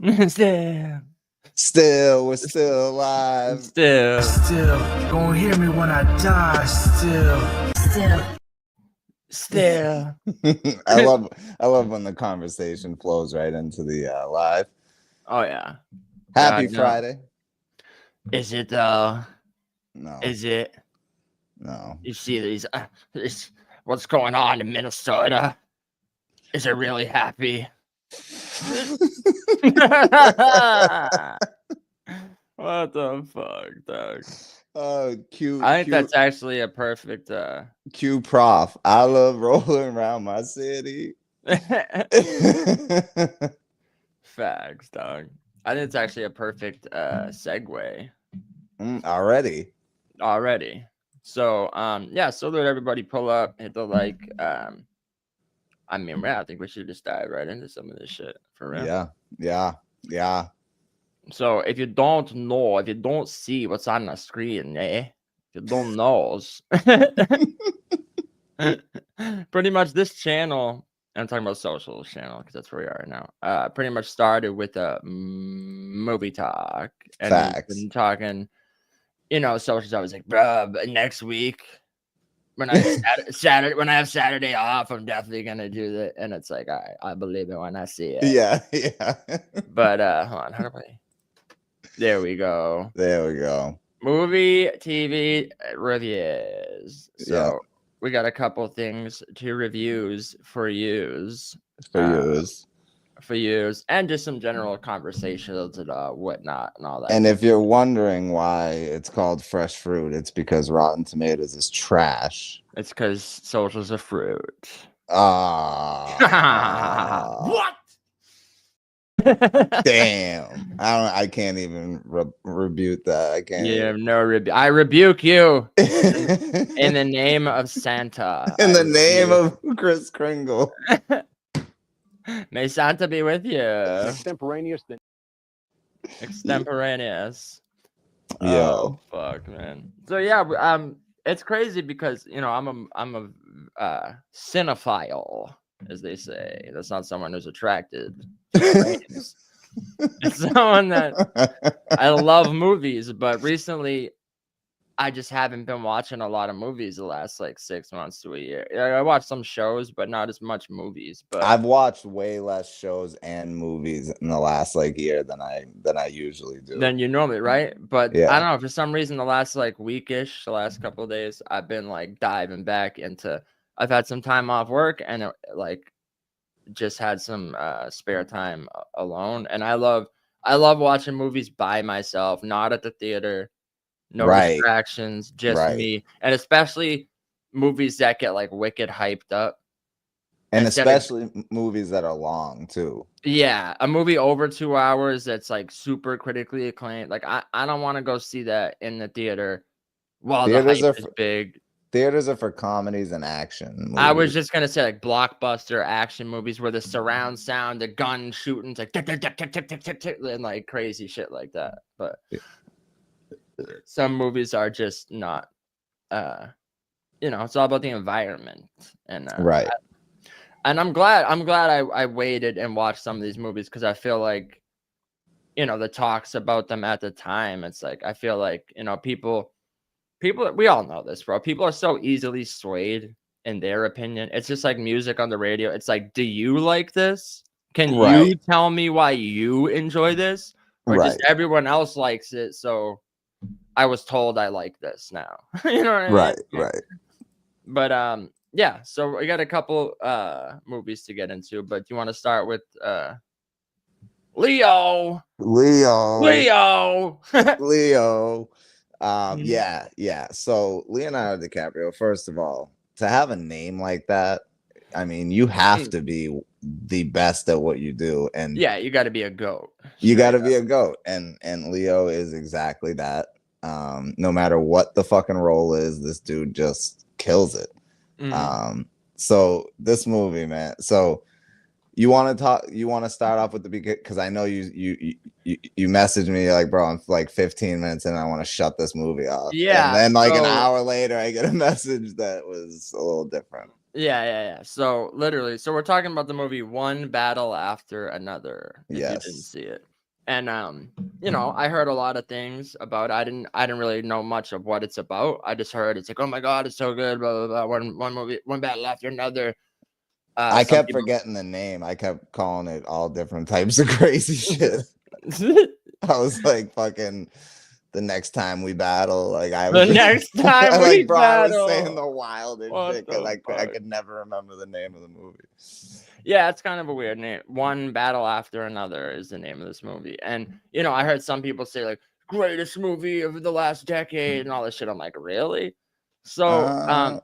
We're still alive. Still, you gonna hear me when I die. Still. I love when the conversation flows right into the live. Oh yeah. Happy no. Friday. Is it though? No. Is it? No. You see these? What's going on in Minnesota? Is it really happy? What the fuck, dog? I think that's actually a perfect Q prof. I love rolling around my city. Facts, dog. I think it's actually a perfect segue. Already. So yeah, so let everybody pull up, hit the like. I mean, I think we should just dive right into some of this shit for real. Yeah. So if you don't know, if you don't see what's on the screen, if you don't know, pretty much this channel, I'm talking about social channel because that's where we are now. Pretty much started with a movie talk, and Facts. we've been talking. Social's always like, bro, but next week when I have Saturday off, I'm definitely gonna do that. And it's like, I believe it when I see it. Yeah. But hold on, how do I? There we go. Movie, TV reviews. So we got a couple things to reviews for yous. And just some general conversations and whatnot and all that. And if you're wondering why it's called fresh fruit, it's because Rotten Tomatoes is trash. It's because social's a fruit. What? Damn. I can't even rebuke that. I can't. Yeah, I rebuke you in the name of Santa. In the name of Kris Kringle. May Santa be with you. Extemporaneous. Oh fuck, man. So yeah, it's crazy because I'm a cinephile, as they say. That's not someone who's attracted to trains. It's someone that I love movies, but recently I just haven't been watching a lot of movies the last like 6 months to a year. I watched some shows, but not as much movies. But I've watched way less shows and movies in the last like year than I usually do. Than you normally, right? But I don't know, for some reason the last like weekish, the last couple of days, I've been like diving back into. I've had some time off work and like just had some spare time alone, and I love watching movies by myself, not at the theater. No distractions, just me. And especially movies that get like wicked hyped up. And especially movies that are long too. Yeah, a movie over 2 hours that's like super critically acclaimed. Like I don't want to go see that in the theater while the hype is big. Theaters are for comedies and action movies. I was just gonna say like blockbuster action movies where the surround sound, the gun shooting, like tick, tick, tick, tick, tick, tick, tick, and like crazy shit like that. But some movies are just not it's all about the environment. And and I'm glad I waited and watched some of these movies because I feel like the talks about them at the time, it's like I feel like people, we all know this, bro. People are so easily swayed in their opinion. It's just like music on the radio. It's like, do you like this? Can you tell me why you enjoy this? Or just everyone else likes it, so I was told I like this now. You know what I mean? Right. But yeah, so we got a couple movies to get into, but do you want to start with Leo? Yeah. So Leonardo DiCaprio, first of all, to have a name like that, I mean, you have to be the best at what you do, and yeah, you got to be a goat. You got to be a goat, and Leo is exactly that. No matter what the fucking role is, this dude just kills it. So this movie, man. So you want to start off with the beginning, because I know you messaged me like, bro, I'm like 15 minutes and I want to shut this movie off. Yeah. And then like an hour later, I get a message that was a little different. Yeah. So literally, we're talking about the movie One Battle After Another. If you didn't see it. And you know, I heard a lot of things about it. I didn't really know much of what it's about. I just heard it's like, oh my god, it's so good, blah blah blah. One movie, one battle after another. I kept forgetting the name. I kept calling it all different types of crazy shit. I was like, fucking the next time we battle. Like I was next time like, we bro, battle. I was saying the wildest shit because I could never remember the name of the movie. Yeah, it's kind of a weird name. One battle after another is the name of this movie. And you know, I heard some people say like greatest movie of the last decade and all this shit. I'm like, really? So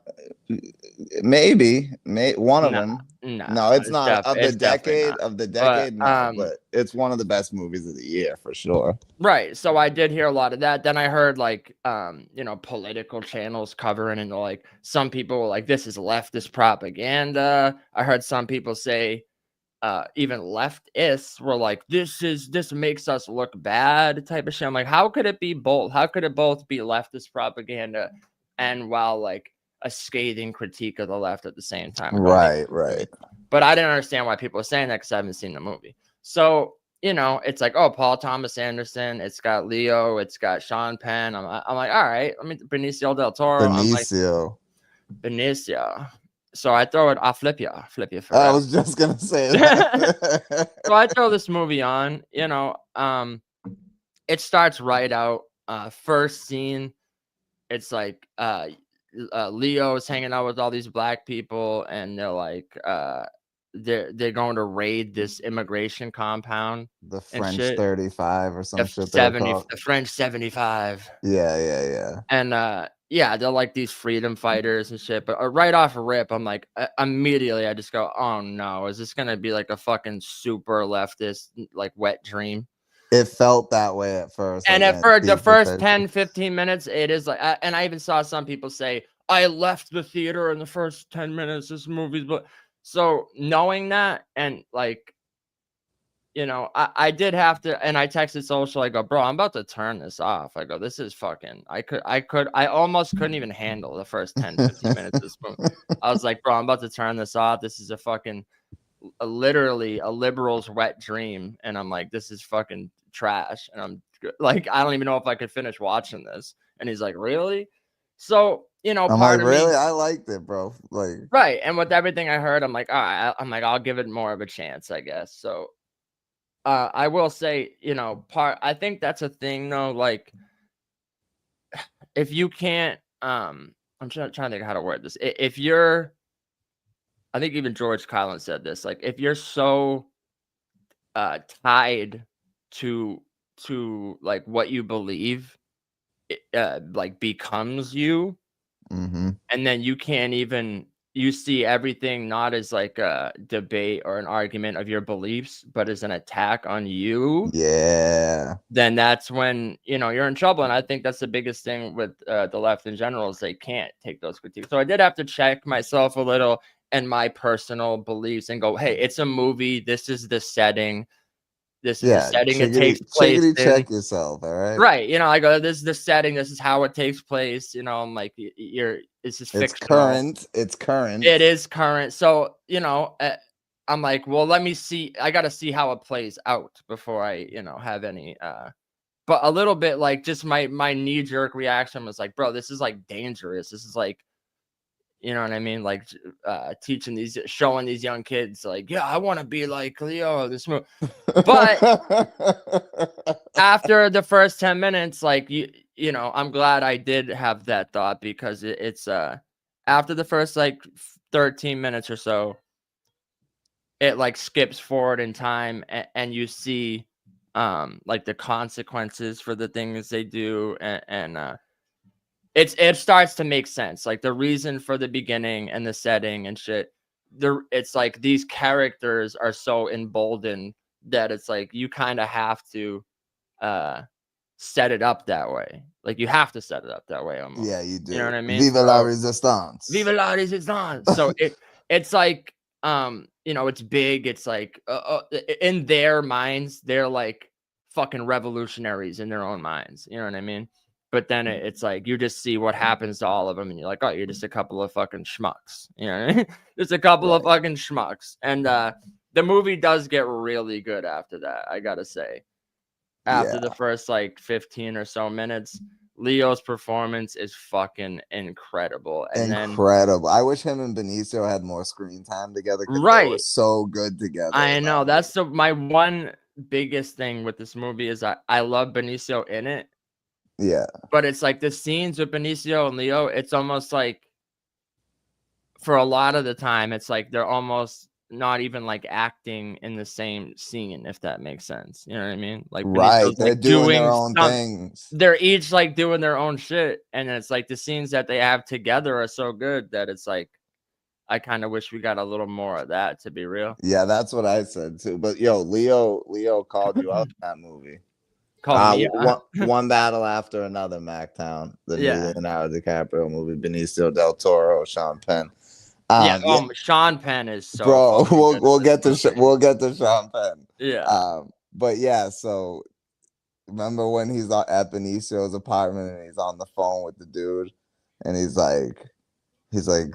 maybe one of them. No, it's not of the decade. But it's one of the best movies of the year for sure. Right. So I did hear a lot of that. Then I heard like you know, political channels covering, and like some people were like, this is leftist propaganda. I heard some people say even leftists were like, this makes us look bad type of shit. I'm like, how could it be both? How could it both be leftist propaganda and while like a scathing critique of the left at the same time? Right. But I didn't understand why people were saying that because I haven't seen the movie. So, you know, it's like, oh, Paul Thomas Anderson, it's got Leo, it's got Sean Penn. I'm like, all right, let me Benicio del Toro. Benicio. So I throw it. I'll flip you. For I was just gonna say that. So I throw this movie on. You know, it starts right out. First scene, it's like Leo's hanging out with all these black people, and they're like, they're going to raid this immigration compound. The French 35 or some shit. The French 75. Yeah. And yeah, they're like these freedom fighters and shit. But right off a rip, I'm like, immediately I just go, oh no, is this gonna be like a fucking super leftist like wet dream? It felt that way at first. And at first, the first 10, 15 minutes, it is like, and I even saw some people say, I left the theater in the first 10 minutes. This movie's, but so knowing that, and like, you know, I did have to, and I texted social. I go, bro, I'm about to turn this off. I go, this is fucking, I almost couldn't even handle the first 10, 15 minutes of this movie. I was like, bro, I'm about to turn this off. This is a fucking, literally a liberal's wet dream. And I'm like, this is fucking trash. And I'm like, I don't even know if I could finish watching this. And he's like, really? So, you know, I'm like, really? I liked it, bro. Like, right. And with everything I heard, I'm like, all right, I'll give it more of a chance, I guess. So I will say, you know, I think that's a thing though. Like, if you can't, I'm trying to think how to word this. If you're, I think even George Carlin said this, like, if you're so tied to like what you believe, like becomes you, and then you can't even, you see everything not as like a debate or an argument of your beliefs, but as an attack on you. Yeah. Then that's when, you know, you're in trouble. And I think that's the biggest thing with the left in general, is they can't take those critiques. So I did have to check myself a little and my personal beliefs and go, hey, it's a movie. This is the setting. This is the setting it takes place in. Check yourself, all right? Right. You know, I go, this is the setting. This is how it takes place. You know, I'm like, this is fictional. It's current. It is current. So, you know, I'm like, well, let me see. I got to see how it plays out before I, you know, have any, but a little bit like just my knee jerk reaction was like, bro, this is like dangerous. This is like, you know what I mean? Like showing these young kids like, yeah, I want to be like Leo, this movie. But after the first 10 minutes, like, you know, I'm glad I did have that thought, because it's after the first like 13 minutes or so, it like skips forward in time, and you see like the consequences for the things they do, and it starts to make sense, like the reason for the beginning and the setting and shit. It's like these characters are so emboldened that it's like you kind of have to set it up that way. Like you have to set it up that way almost. Yeah, you do. You know what I mean? Viva la resistance. Viva la resistance. So it's like you know, it's big. It's like in their minds, they're like fucking revolutionaries in their own minds. You know what I mean? But then it's like you just see what happens to all of them, and you're like, oh, you're just a couple of fucking schmucks. You know what I mean? Just a couple of fucking schmucks. And the movie does get really good after that, I gotta say. after the first like 15 or so minutes. Leo's performance is fucking incredible. And incredible. I wish him and Benicio had more screen time together because they were so good together. I know. That's my one biggest thing with this movie is I love Benicio in it. Yeah. But it's like the scenes with Benicio and Leo, it's almost like for a lot of the time, it's like they're almost not even like acting in the same scene, if that makes sense. You know what I mean? Like, right, they're like doing their own things. They're each like doing their own shit, and it's like the scenes that they have together are so good that it's like I kind of wish we got a little more of that, to be real. Yeah, that's what I said too. But yo, Leo called you out in that movie. One battle after another, MacTown, the new Leonardo DiCaprio movie, Benicio del Toro, Sean Penn. Sean Penn is so. Bro, we'll get to Sean Penn. Yeah. But yeah, so remember when he's at Benicio's apartment and he's on the phone with the dude, and he's like,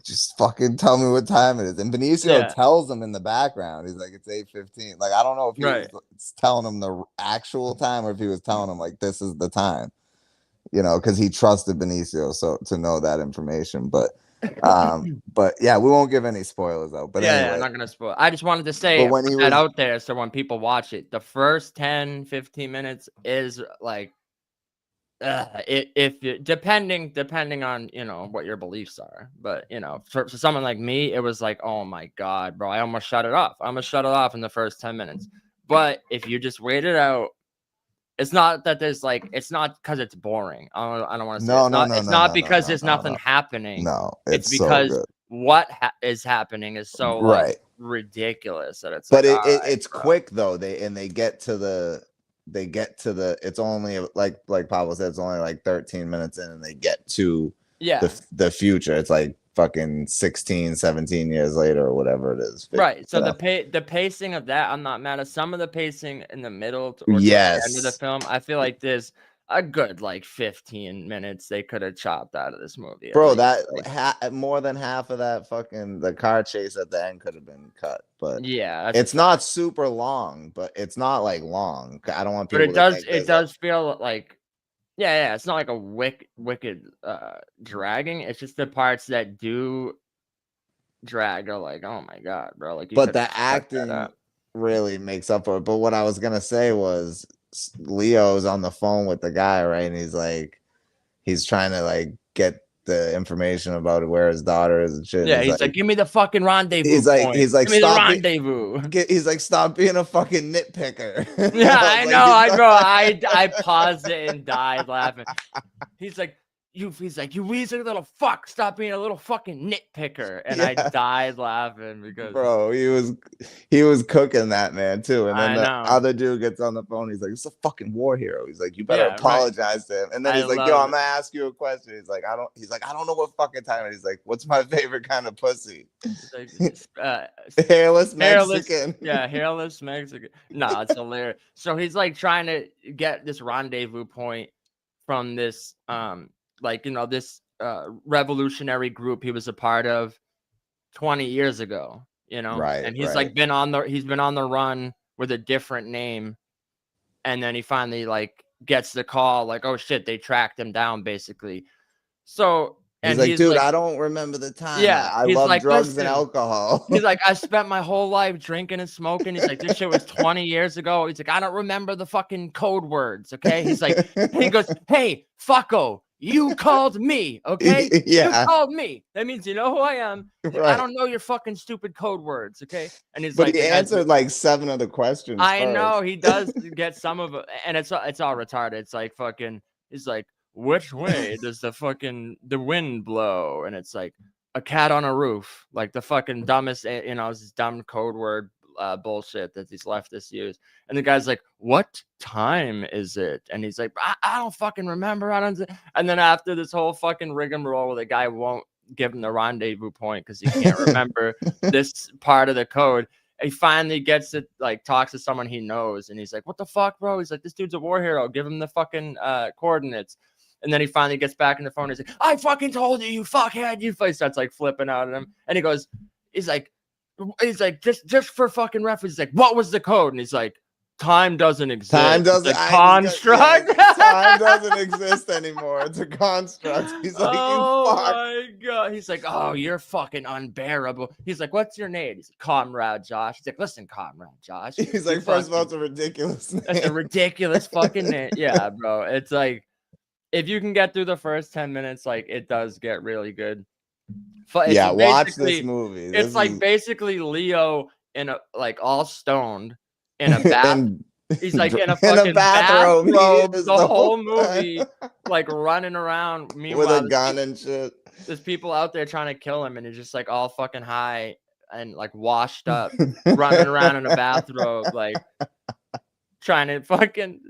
just fucking tell me what time it is. And Benicio tells him in the background, he's like, it's 8:15. Like, I don't know if he was telling him the actual time or if he was telling him like this is the time, you know, because he trusted Benicio so to know that information. But yeah, we won't give any spoilers out. But anyway, I'm not gonna spoil. I just wanted to say that out there so when people watch it, the first 10-15 minutes is like depending on, you know, what your beliefs are, but you know, for someone like me, it was like, oh my god, bro, I almost shut it off in the first 10 minutes. But if you just wait it out, it's not that there's like, it's not because it's boring. I don't want to say it's not because there's nothing happening. No, it's because so what is happening is so like ridiculous that it's. But like, it's quick though. They get to the. It's only like Pablo said, it's only like 13 minutes in and they get to the future. It's like fucking 16, 17 years later or whatever it is. Right. So the pacing of that, I'm not mad at. Some of the pacing in the middle or the end of the film, I feel like there's a good like 15 minutes they could have chopped out of this movie. Bro, that more than half of that fucking the car chase at the end could have been cut. But yeah, it's not super long, but it's not like long. I don't want people. But it does feel like it's not like a wicked dragging. It's just the parts that do drag are like, oh my god, bro. Like, but the acting really makes up for it. But what I was gonna say was Leo's on the phone with the guy, right? And he's trying to like get the information about where his daughter is and shit. Yeah, he's like, give me the fucking rendezvous. He's like, give me the rendezvous. He's like, stop being a fucking nitpicker. Yeah, I know. I paused it and died laughing. He's like, you weasel little fuck, stop being a little fucking nitpicker. And I died laughing because, bro, he was cooking that man too. And then the other dude gets on the phone, he's like, it's a fucking war hero. He's like, you better apologize to him. And then he's like, yo, I'm gonna ask you a question. He's like, I don't know what fucking time it is. He's like, what's my favorite kind of pussy? Hairless Mexican. Yeah, hairless Mexican. No, it's hilarious. So he's like trying to get this rendezvous point from this like, you know, this revolutionary group he was a part of 20 years ago, you know, and he's like been on the run with a different name, and then he finally like gets the call like, oh shit, they tracked him down basically. So and he's like, dude, I don't remember the time. Yeah, I love like, drugs and alcohol. He's like, I spent my whole life drinking and smoking. He's like, this shit was 20 years ago. He's like, I don't remember the fucking code words. Okay. He's like, he goes, hey, fucko, you called me. Okay. Yeah. You called me. That means you know who I am. Like, I don't know your fucking stupid code words. Okay. And he's but he answered like 7 of the questions. I know he does get some of it. And it's all retarded. It's like fucking, he's like, which way does the wind blow? And it's like a cat on a roof, like the fucking dumbest, you know, this dumb code word bullshit that these leftists use. And the guy's like, what time is it? And he's like, I don't fucking remember. And then after this whole fucking rigmarole where the guy won't give him the rendezvous point because he can't remember this part of the code, he finally gets it, like talks to someone he knows. And he's like, what the fuck, bro? He's like, this dude's a war hero. Give him the fucking coordinates. And then he finally gets back in the phone and he's like, I fucking told you, you fuckhead. He starts like flipping out at him. And he goes, he's like, just for fucking reference, he's like, what was the code? And he's like, time doesn't exist. Time doesn't. It's a construct. Time doesn't exist anymore. It's a construct. He's like, oh you fuck. my god. He's like, oh, you're fucking unbearable. He's like, what's your name? He's like, Comrade Josh. He's like, listen, Comrade Josh. He's like, first of all, it's a ridiculous name. It's a ridiculous fucking name. Yeah, bro. It's like, if you can get through the first 10 minutes, like, it does get really good. Yeah, watch this movie. It's like basically Leo in a like all stoned in a bath. He's like in a fucking bathrobe the whole movie, like running around. Meanwhile, with a gun and shit. There's people out there trying to kill him, and he's just like all fucking high and like washed up, running around in a bathrobe, like trying to fucking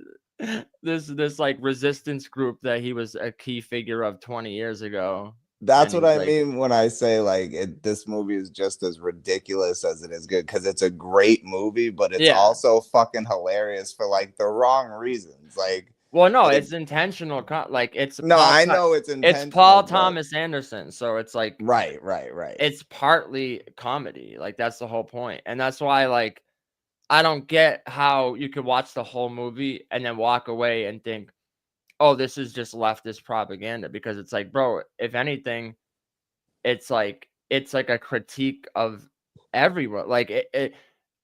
this like resistance group that he was a key figure of 20 years ago. That's what I mean when I say like this movie is just as ridiculous as it is good, because it's a great movie, but it's also fucking hilarious for like the wrong reasons. Like, well, no, it's intentional. Like it's I know it's intentional. It's Paul Thomas Anderson, so it's like right. It's partly comedy. Like that's the whole point, and that's why like I don't get how you could watch the whole movie and then walk away and think, oh, this is just leftist propaganda, because it's like, bro, if anything, it's like a critique of everyone. Like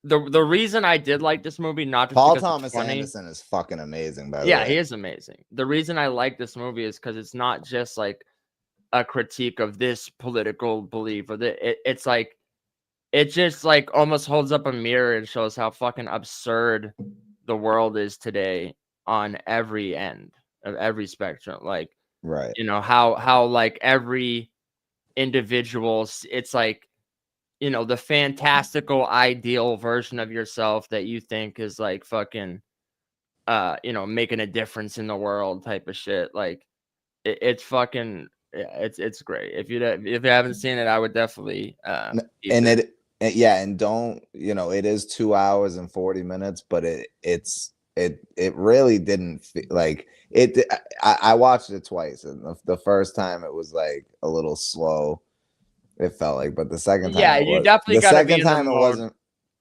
the reason I did like this movie, not just Paul because Thomas Anderson is fucking amazing, by the way. Yeah, he is amazing. The reason I like this movie is because it's not just like a critique of this political belief, or it's like it just like almost holds up a mirror and shows how fucking absurd the world is today on every end of every spectrum. Like, right, you know, how like every individual, it's like, you know, the fantastical ideal version of yourself that you think is like fucking you know, making a difference in the world type of shit. Like it's fucking it's great. If you haven't seen it, I would definitely and don't, you know, it is 2 hours and 40 minutes, but it really didn't feel like it. I watched it twice, and the first time it was like a little slow. It felt like, but the second time, you definitely got to be in the mood.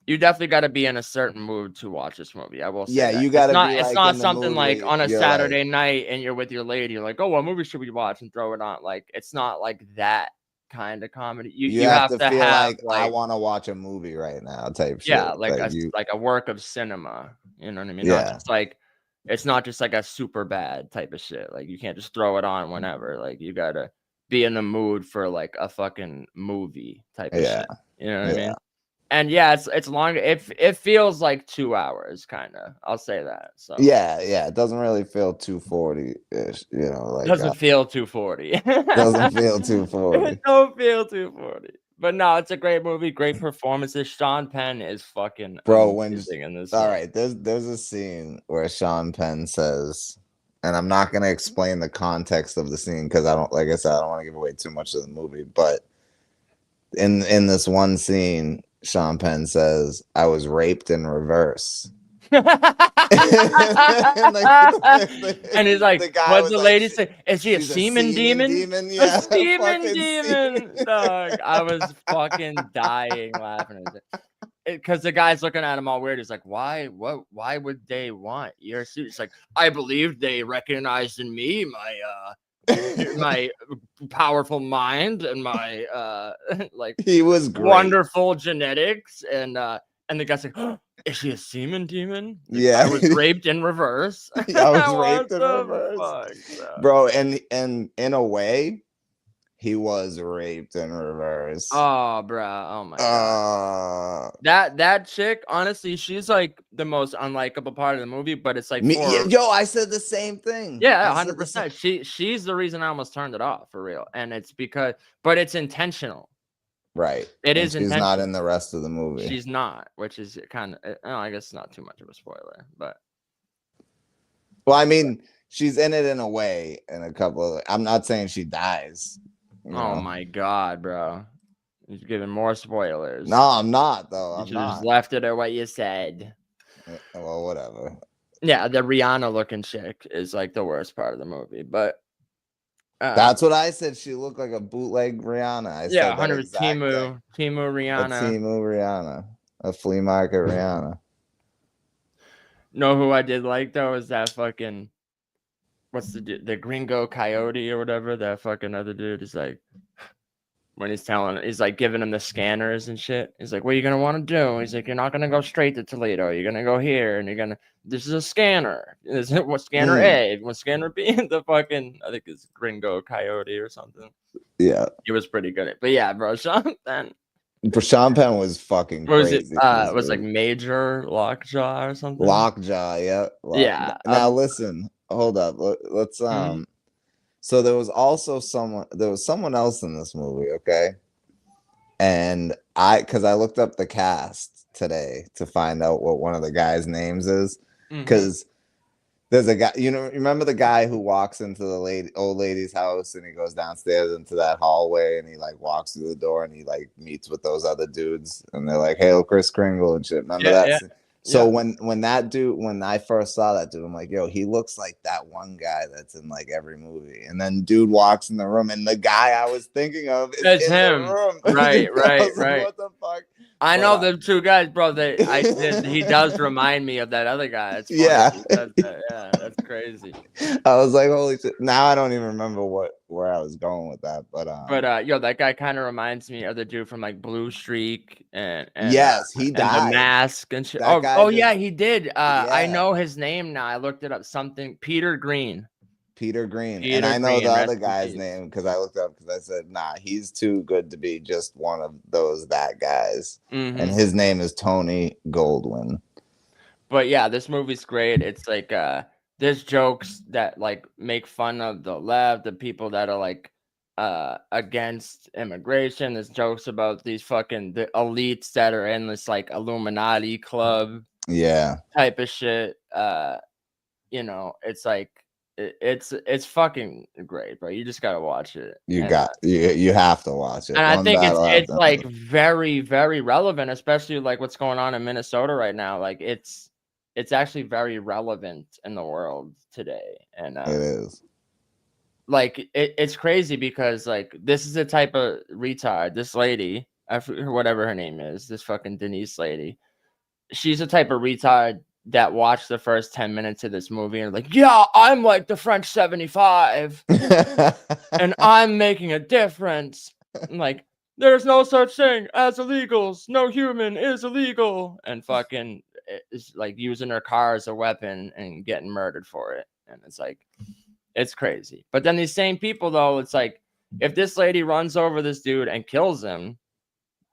You definitely got to be in a certain mood to watch this movie. I will say. Yeah, you got to be. It's not something like on a Saturday night and you're with your lady. You're like, oh, what movie should we watch, and throw it on. Like, it's not like that kind of comedy. You have to feel like I want to watch a movie right now type shit. Yeah, like a work of cinema. You know what I mean? Yeah. Not just like, it's not just like a super bad type of shit. Like you can't just throw it on whenever. Like you gotta be in the mood for like a fucking movie type of shit. You know what I mean? And yeah, it's long. It feels like 2 hours, kind of. I'll say that. So yeah, it doesn't really feel 240-ish. You know, like doesn't feel 240. Doesn't feel 240. It don't feel 240. But no, it's a great movie, great performances. Sean Penn is fucking amazing in this. All right, there's a scene where Sean Penn says, and I'm not gonna explain the context of the scene because I don't, like I said, I don't want to give away too much of the movie. But in this one scene, Sean Penn says, "I was raped in reverse." And he's like, what's the lady say? Is she a semen demon? Yeah, a semen demon. Dog, I was fucking dying laughing at it. Because the guy's looking at him all weird. He's like, why would they want your suit? It's like, I believe they recognized in me my powerful mind and my like he was great. Wonderful genetics. And the guy's like, oh, is she a semen demon? Yeah, I was raped in reverse. I was raped in reverse, bro. And in a way, he was raped in reverse. Oh, bro. Oh my god. That chick, honestly, she's like the most unlikable part of the movie. But it's like, I said the same thing. Yeah, 100%. She's the reason I almost turned it off for real, and it's because, but it's intentional. Right. It is. She's not in the rest of the movie. She's not, which is kind of, I guess it's not too much of a spoiler, but. Well, I mean, she's in it in a way, in a couple of, I'm not saying she dies. Oh my god, bro. You're giving more spoilers. No, I'm not, though. You should have just left it at what you said. Well, whatever. Yeah, the Rihanna looking chick is like the worst part of the movie, but. That's what I said. She looked like a bootleg Rihanna. I said 100 Timu Rihanna. A Timu Rihanna. A flea market Rihanna. Know who I did like though is that fucking what's the Gringo Coyote or whatever. That fucking other dude is like when he's like giving him the scanners and shit. He's like, "What are you gonna want to do?" He's like, "You're not gonna go straight to Toledo. You're gonna go here, and you're gonna. This is a scanner. Is it what scanner A? What scanner B?" The fucking I think it's Gringo Coyote or something. Yeah, he was pretty good at. But yeah, bro, Sean Penn. But Sean Penn was fucking crazy. It was like Major Lockjaw or something. Lockjaw, yeah. Yeah. Now listen, hold up. Let's So there was someone else in this movie, okay? And because I looked up the cast today to find out what one of the guys' names is, because there's a guy, remember the guy who walks into the old lady's house and he goes downstairs into that hallway and he like walks through the door and he like meets with those other dudes and they're like, "Hail Kris Kringle" and shit. Remember that? Yeah. So when I first saw that dude, I'm like, yo, he looks like that one guy that's in like every movie. And then dude walks in the room and the guy I was thinking of is in him. The room. Right. Like, what the fuck? I know the two guys, bro. He does remind me of that other guy. It's funny. Yeah, that's crazy. I was like, holy shit. Now I don't even remember where I was going with that, but yo, that guy kind of reminds me of the dude from like Blue Streak and yes, he died. And The Mask and shit. Yeah, he did. I know his name now. I looked it up. Something Peter Green. And I know the other guy's name because I looked up because I said, nah, he's too good to be just one of that guys. And his name is Tony Goldwyn. But yeah, this movie's great. It's like there's jokes that like make fun of the left, the people that are like against immigration. There's jokes about these the elites that are in this like Illuminati club. Yeah. Type of shit. It's like it's fucking great, bro. You just gotta watch it. You have to watch it. And I think it's like very, very relevant, especially like what's going on in Minnesota right now. Like it's actually very relevant in the world today. And it is. Like it's crazy because like this is the type of retard, this lady, whatever her name is, this fucking Denise lady. She's the type of retard that watched the first 10 minutes of this movie and like, yeah, I'm like the French 75 and I'm making a difference. I'm like, there's no such thing as illegals. No human is illegal. And fucking is like using her car as a weapon and getting murdered for it. And it's like, it's crazy. But then these same people, though, it's like, if this lady runs over this dude and kills him,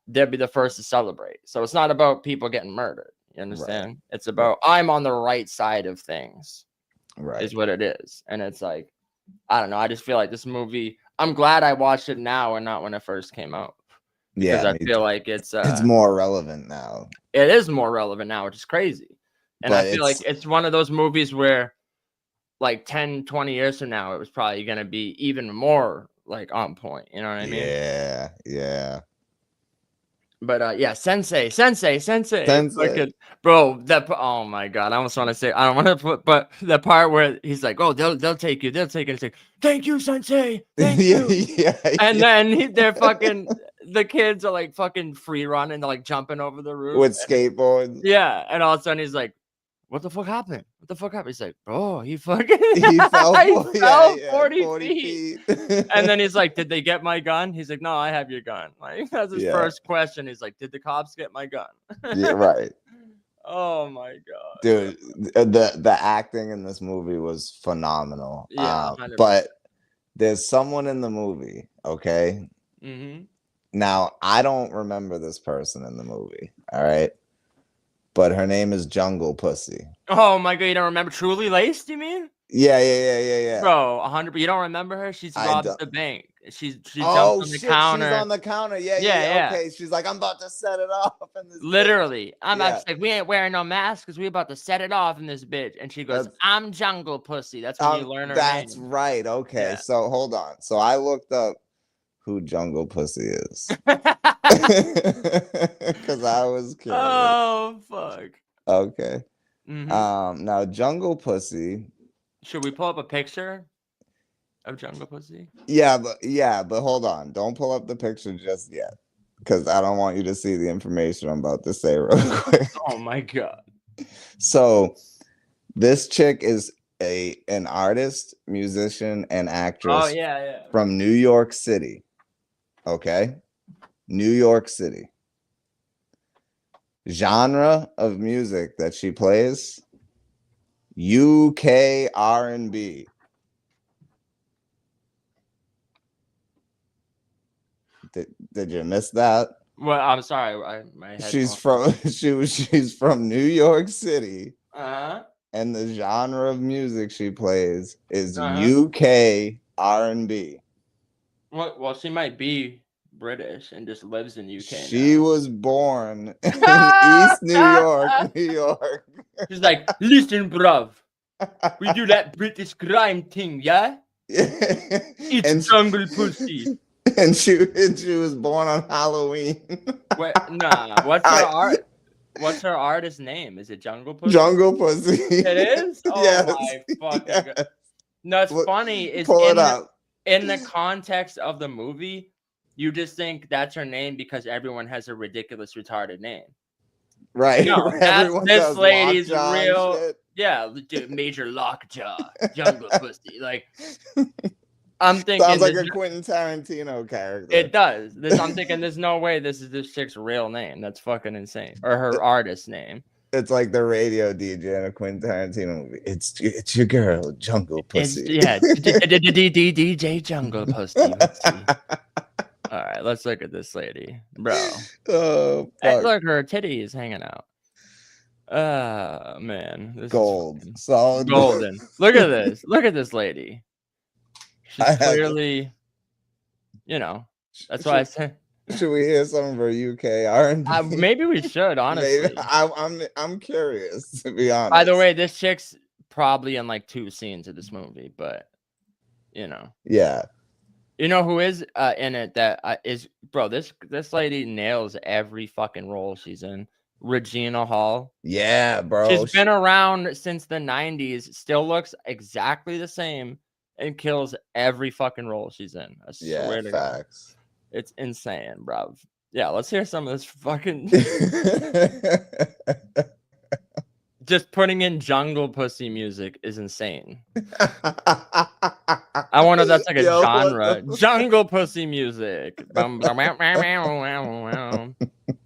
they'll be the first to celebrate. So it's not about people getting murdered. You understand? Right. It's about I'm on the right side of things. Right. Is what it is. And it's like, I don't know. I just feel like this movie, I'm glad I watched it now and not when it first came out. Yeah. Because I feel like it's more relevant now. It is more relevant now, which is crazy. And I feel like it's one of those movies where like 10, 20 years from now, it was probably going to be even more like on point. You know what I mean? Yeah. Yeah. But yeah, Sensei. Like bro, oh my god, I almost want to say I don't want to put, but the part where he's like, oh, they'll take you, and say, thank you, Sensei, thank you. And then they're fucking the kids are like fucking free running, they're like jumping over the roof with skateboards. Yeah, and all of a sudden he's like, what the fuck happened? He's like, bro, he fell 40 feet. And then he's like, did they get my gun? He's like, no, I have your gun. Like that's his first question. He's like, did the cops get my gun? Yeah, right. Oh my god, dude, the acting in this movie was phenomenal. Yeah, but there's someone in the movie, okay? Now I don't remember this person in the movie. All right. But her name is Jungle Pussy. Oh my god, you don't remember Truly Laced, you mean? Yeah. Bro, 100. You don't remember her? She's robbed the bank. She jumped on the counter. She's on the counter. Yeah. Okay, she's like, I'm about to set it off. Literally, I'm like, we ain't wearing no mask because we about to set it off in this bitch. And she goes, I'm Jungle Pussy. That's when you learn her name. That's right. Okay, so hold on. So I looked up who Jungle Pussy is because I was curious. Oh fuck. Okay. Now Jungle Pussy. Should we pull up a picture of Jungle Pussy? Yeah, but hold on. Don't pull up the picture just yet, because I don't want you to see the information I'm about to say real quick. Oh my god. So This chick is an artist, musician, and actress from New York City. Okay? New York City. Genre of music that she plays, UK R&B. Did you miss that? Well, I'm sorry. My head she's from New York City. And the genre of music she plays is UK R&B. Well, she might be British and just lives in UK. She was born in East New York, New York. She's like, listen, bruv, we do that British crime thing, yeah? It's jungle pussy. And she was born on Halloween. Wait, nah. What's her artist name? Is it Jungle Pussy? Jungle Pussy. It is? Oh yes. My fucking god. No, it's funny. Is in the context of the movie, you just think that's her name because everyone has a ridiculous retarded name. Right. No, this lady's real. Shit. Yeah, Major Lockjaw, Jungle Pussy. Like, I'm thinking sounds like a Quentin Tarantino character. It does. I'm thinking there's no way this is this chick's real name. That's fucking insane. Or her artist name. It's like the radio DJ in a Quentin Tarantino movie. It's your girl, Jungle Pussy. DJ Jungle Pussy. All right, let's look at this lady, bro. Oh, fuck. Look, her titty is hanging out. Man, this gold, solid, golden. Look at this. Look at this lady. She's clearly, that's why I said. Should we hear some of her UK R&B? Maybe we should, honestly. Maybe. I'm curious, to be honest. By the way, this chick's probably in like 2 scenes of this movie, but yeah. You know who is in it that is, bro, this lady nails every fucking role she's in. Regina Hall. Yeah, bro. She's been around since the 90s, still looks exactly the same, and kills every fucking role she's in. I swear to facts. God. It's insane, bro. Yeah, let's hear some of this fucking... Just putting in Jungle Pussy music is insane. I wonder if that's like a genre. Jungle Pussy music.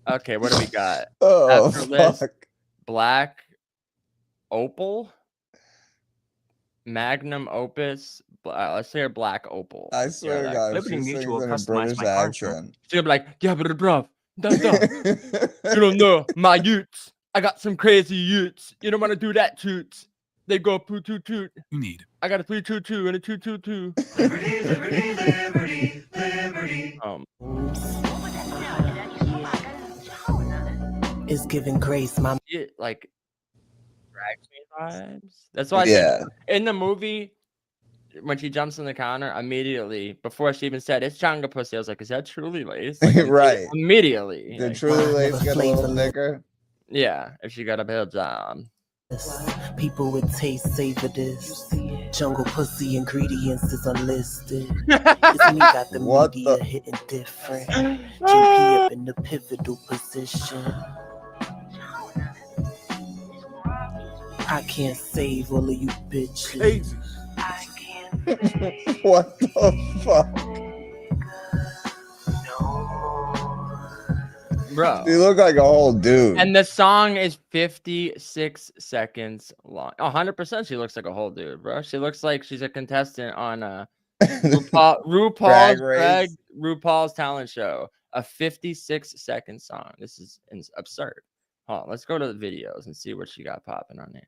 Okay, what do we got? Oh, after this, Black Opal, Magnum Opus. Let's hear Black Opal. I swear to God, Liberty Mutual customized my car insurance. She'll be like, yeah, but bruv, you don't know my utes. I got some crazy utes. You don't want to do that, toots. They go poo toot toot. You need. I got a 322 and a 222. Liberty, liberty, liberty, liberty. It's giving grace, my it like drag me vibes. That's why I said in the movie when she jumps in the counter immediately before she even said it's Jungle Pussy, I was like, is that Truly Lace? Like, right. Immediately. Did Truly Lace get a little thicker? Yeah, if she got a bit job. People with taste savor this. Jungle Pussy ingredients is unlisted. It's me got the media hitting different. JP up in the pivotal position. I can't save all of you bitches. I can't what the fuck? Bro, you look like a whole dude. And the song is 56 seconds long. 100% she looks like a whole dude, bro. She looks like she's a contestant on RuPaul's talent show. A 56-second song. This is absurd. Hold on, let's go to the videos and see what she got popping on there.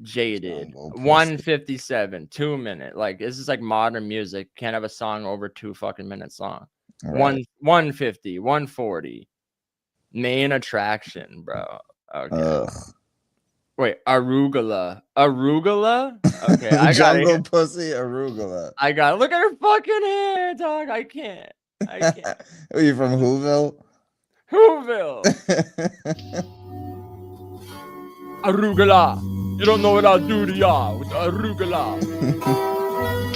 Jaded, 157, 2 minute. Like, this is like modern music. Can't have a song over 2 fucking minutes long. Right. 150, 140. Main attraction, bro. Okay. Wait, arugula. Okay, I got Jungle Pussy arugula. I got it. Look at her fucking hair, dog. I can't. Are you from Whoville? Arugula. You don't know what I'll do to y'all with the arugula.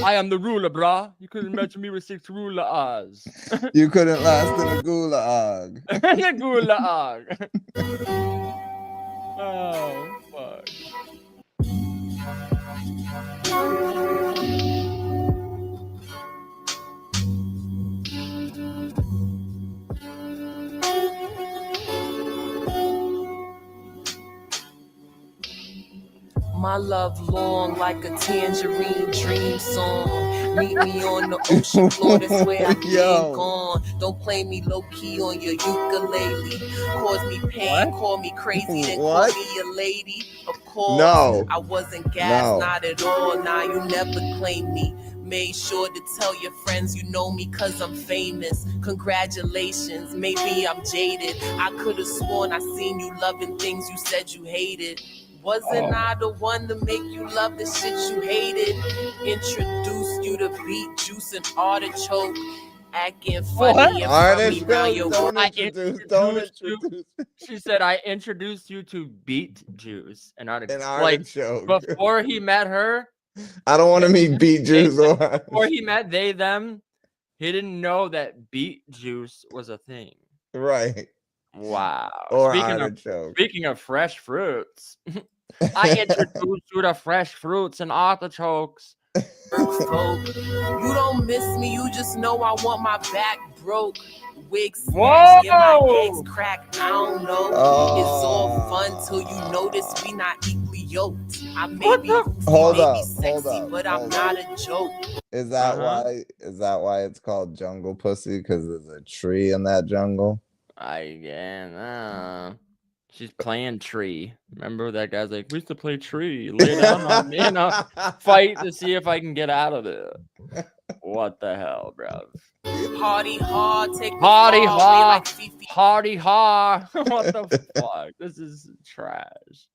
I am the ruler, brah. You couldn't match me with 6 ruler Oz. You couldn't last in a gulag. The gulag. Oh, fuck. My love long like a tangerine dream song. Meet me on the ocean floor, that's where I been gone. Don't play me low key on your ukulele. Cause me pain, call me crazy, then call me a lady. Of course, No. I wasn't gas, No. not at all. Nah, you never claimed me. Made sure to tell your friends you know me cause I'm famous. Congratulations, maybe I'm jaded. I could have sworn I seen you loving things you said you hated. Wasn't I the one to make you love the shit you hated? Introduced you to beet juice and artichoke. Acting funny in front of me now you're Don't introduce. She said, I introduced you to beet juice and artichoke. Like, before he met her. I don't want to meet beet juice. Before he met them, he didn't know that beet juice was a thing. Right. Wow. Or speaking of fresh fruits, I introduced you to fresh fruits and artichokes. You don't miss me, you just know I want my back broke. Wig smashed, get my eggs cracked, I don't know. It's all fun till you notice we not equally yoked. I may be sexy, but I'm not a joke. Is that why it's called jungle pussy? Because there's a tree in that jungle? She's playing tree. Remember that guy's like, we used to play tree. Lay down on me and fight to see if I can get out of it. What the hell, bro? Hardy ha, take hardy ha, hardy ha. What the fuck? This is trash.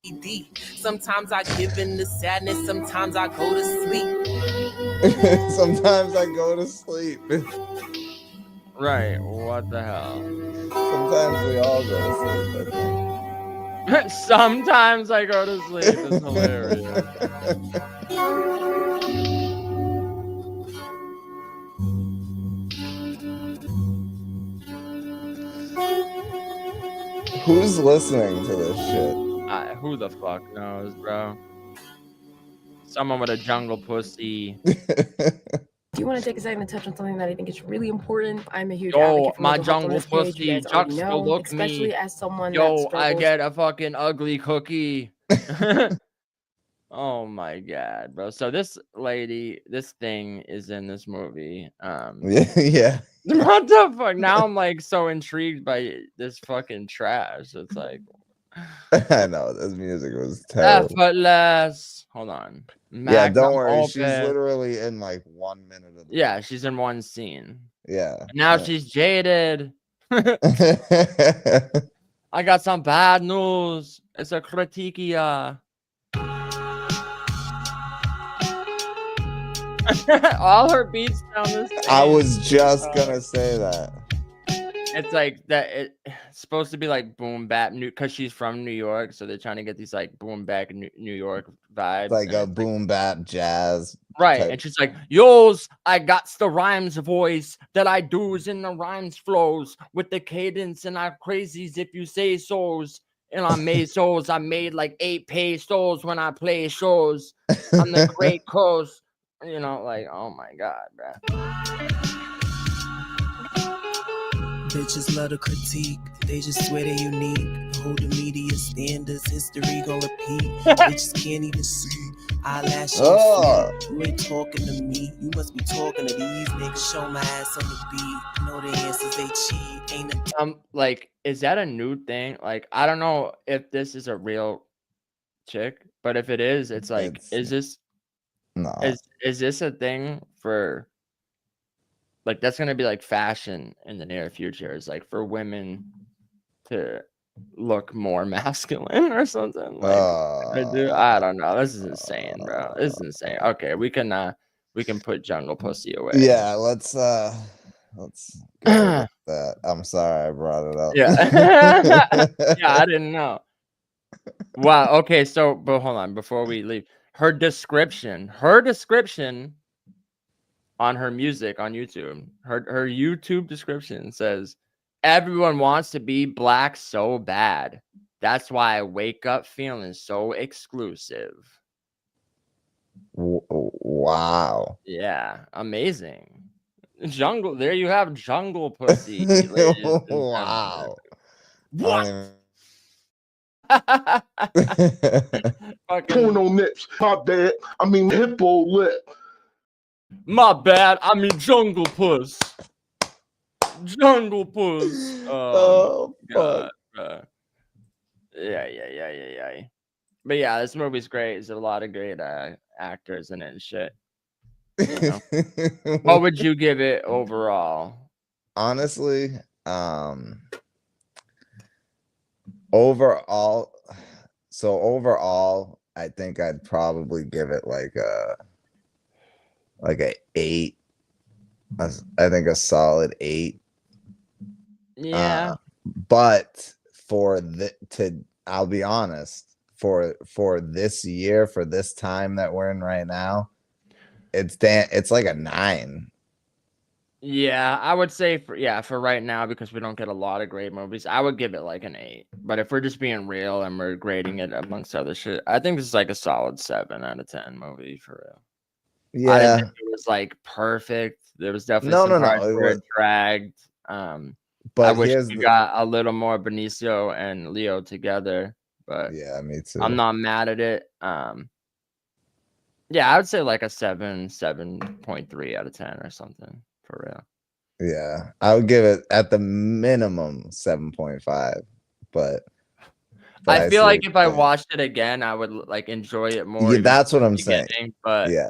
Sometimes I give in to sadness. Sometimes I go to sleep. Sometimes I go to sleep. Right. What the hell? Sometimes we all go to sleep, I think. Sometimes I go to sleep. It's hilarious. Who's listening to this shit? Who the fuck knows, bro? Someone with a jungle pussy. Do you want to take a second to touch on something that I think is really important? I'm a huge advocate for my mental health on jungle this page, pussy, you guys already know, look especially me. as someone Yo, that struggles. I get a fucking ugly cookie. Oh my god, bro. So this thing is in this movie. Yeah. What the fuck? Now I'm like so intrigued by this fucking trash. It's like I know this music was terrible. Effortless. Hold on. Yeah, don't worry. She's literally in like 1 minute of the movie. She's in one scene. Yeah. Now she's jaded. I got some bad news. It's a critiquia. All her beats down this thing. I was just gonna say that. It's like that. It's supposed to be like boom bap, because she's from New York, so they're trying to get these like boom bap New York vibes, like a boom bap jazz, right? Type. And she's like, "Yo's, I got the rhymes voice that I do's in the rhymes flows with the cadence, and I crazies if you say so's." And I made shows. I made like 8 pesos when I play shows on the Great Coast. You know, like, oh my god, bro. Bitches love to critique, they just swear they're unique. Hold the media standards, history gon' repeat. Bitches can't even see eyelashes. You ain't talking to me, you must be talking to these niggas. Show my ass on the beat, know the answers they cheat. Ain't a like, is that a new thing? Like, I don't know if this is a real chick, but if it is, it's like, is this a thing for? Like, that's gonna be like fashion in the near future. It's like for women to look more masculine or something. Like, I don't know. This is insane, bro. This is insane. Okay, we can put jungle pussy away. Yeah, let's go with that. I'm sorry I brought it up. Yeah. Yeah, I didn't know. Wow. Okay, so but hold on before we leave. Her description on her music on YouTube, her YouTube description says, "Everyone wants to be black so bad. That's why I wake up feeling so exclusive." Wow. Yeah, amazing. Jungle. There you have Jungle Pussy. ladies and Wow. gentlemen. I Fucking, Porno nips. My bad. I mean hippo lip. my bad. I mean Jungle Puss. Jungle Puss. oh God. fuck. Yeah. But yeah, this movie's great. There's a lot of great actors in it and shit. You know? What would you give it overall? Honestly, overall, I think I'd probably give it like a 8. I think a solid 8. Yeah. But I'll be honest, for this year, for this time that we're in right now, it's like a 9. Yeah, I would say for right now, because we don't get a lot of great movies, I would give it like an 8. But if we're just being real and we're grading it amongst other shit, I think this is like a solid 7 out of 10 movie for real. Yeah, I didn't think it was like perfect. There was definitely some parts where it dragged. But I wish we got a little more Benicio and Leo together. But yeah, me too. I'm not mad at it. Yeah, I would say like a 7.3 out of 10 or something. For real. Yeah, I would give it at the minimum 7.5, but I feel like if I watched it again, I would like enjoy it more. Yeah, that's what I'm saying. But yeah.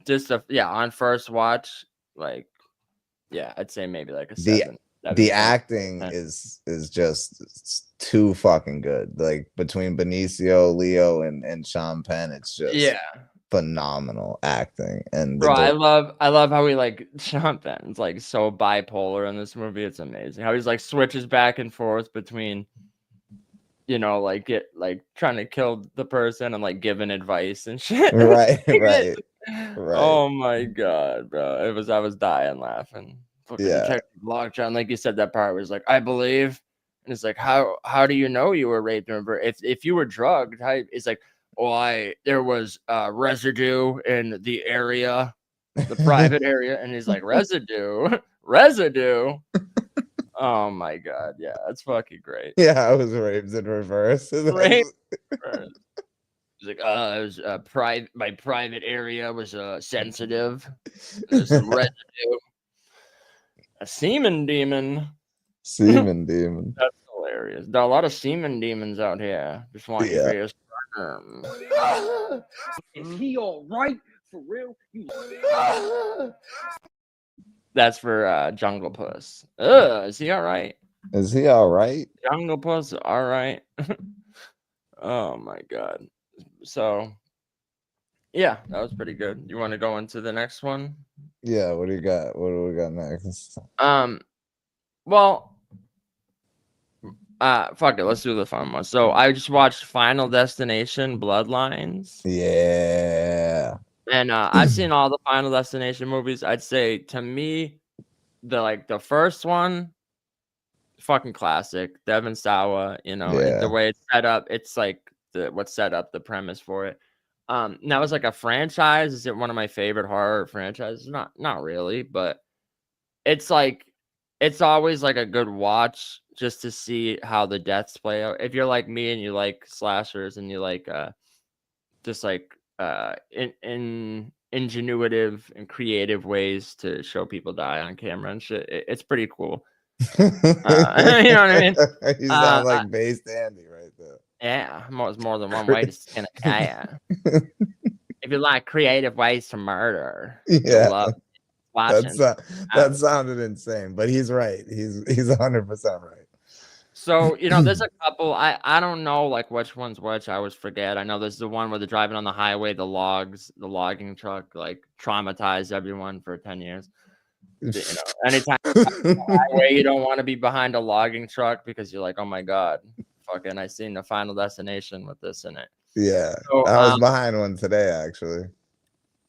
Just on first watch, like, yeah, I'd say maybe like a 7. The acting is just too fucking good. Like between Benicio, Leo, and Sean Penn, it's just phenomenal acting. And bro, I love how he like Sean Penn's like so bipolar in this movie. It's amazing how he's like switches back and forth between, you know, like trying to kill the person and like giving advice and shit. Right. Oh my god, bro! I was dying laughing. Fucking Detective Lockjaw, like you said, that part was like, I believe, and it's like, how do you know you were raped? Remember, if you were drugged, it's like, there was residue in the area, the private area, and he's like, residue. Oh my god, yeah, that's fucking great. Yeah, I was raped in reverse. Right. He's like, it was my private area was sensitive. There's some residue. A semen demon. Semen demon. That's hilarious. There are a lot of semen demons out here. Just want you for your sperm. Is he all right? For real? That's for Jungle Puss. Is he all right? Is he all right? Jungle Puss, all right. Oh my god. So, yeah, that was pretty good. You want to go into the next one? Yeah, what do you got? What do we got next? Well, fuck it, let's do the fun one. So I just watched Final Destination Bloodlines. Yeah. And I've seen all the Final Destination movies. I'd say to me, the first one, fucking classic. Devon Sawa, you know, the way it's set up, it's like what set up the premise for it. Now it's like a franchise. Is it one of my favorite horror franchises? Not really, but it's like it's always like a good watch just to see how the deaths play out. If you're like me and you like slashers and you like just like ingenuitive and creative ways to show people die on camera and shit, it's pretty cool. You know what I mean? You sound like based Andy right there. Yeah, there's more than one way to skin a cat. If you like creative ways to murder, yeah, love watching. That sounded insane, but he's right. He's 100% right. So, you know, there's a couple. I don't know like which one's which. I always forget. I know there's the one where they're driving on the highway, the logging truck like traumatized everyone for 10 years. You know, anytime on the highway, you don't want to be behind a logging truck because you're like, oh my god. Fucking, I seen the Final Destination with this in it. Yeah, so, I was behind one today actually.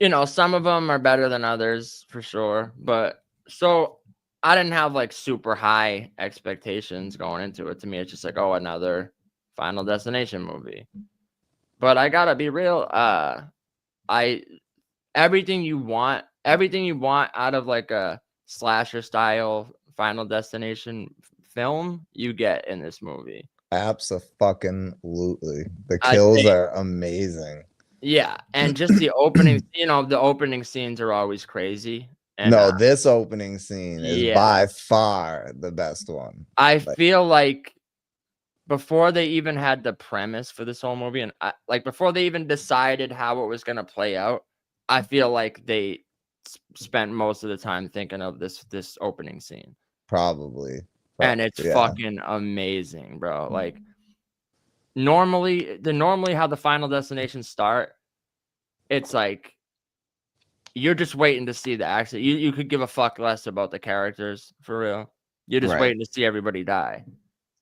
You know, some of them are better than others for sure, but so I didn't have like super high expectations going into it. To me, it's just like, oh, another Final Destination movie. But I gotta be real. everything you want out of like a slasher style Final Destination film, you get in this movie. Absolutely. The kills are amazing. Yeah, and just the opening, the opening scenes are always crazy. And no, this opening scene is by far the best one. I feel like before they even had the premise for this whole movie, and before they even decided how it was going to play out, I feel like they spent most of the time thinking of this opening scene. Probably. And it's fucking amazing, bro. Like normally how the Final Destination start, it's like you're just waiting to see the action. You could give a fuck less about the characters, for real. You're just waiting to see everybody die.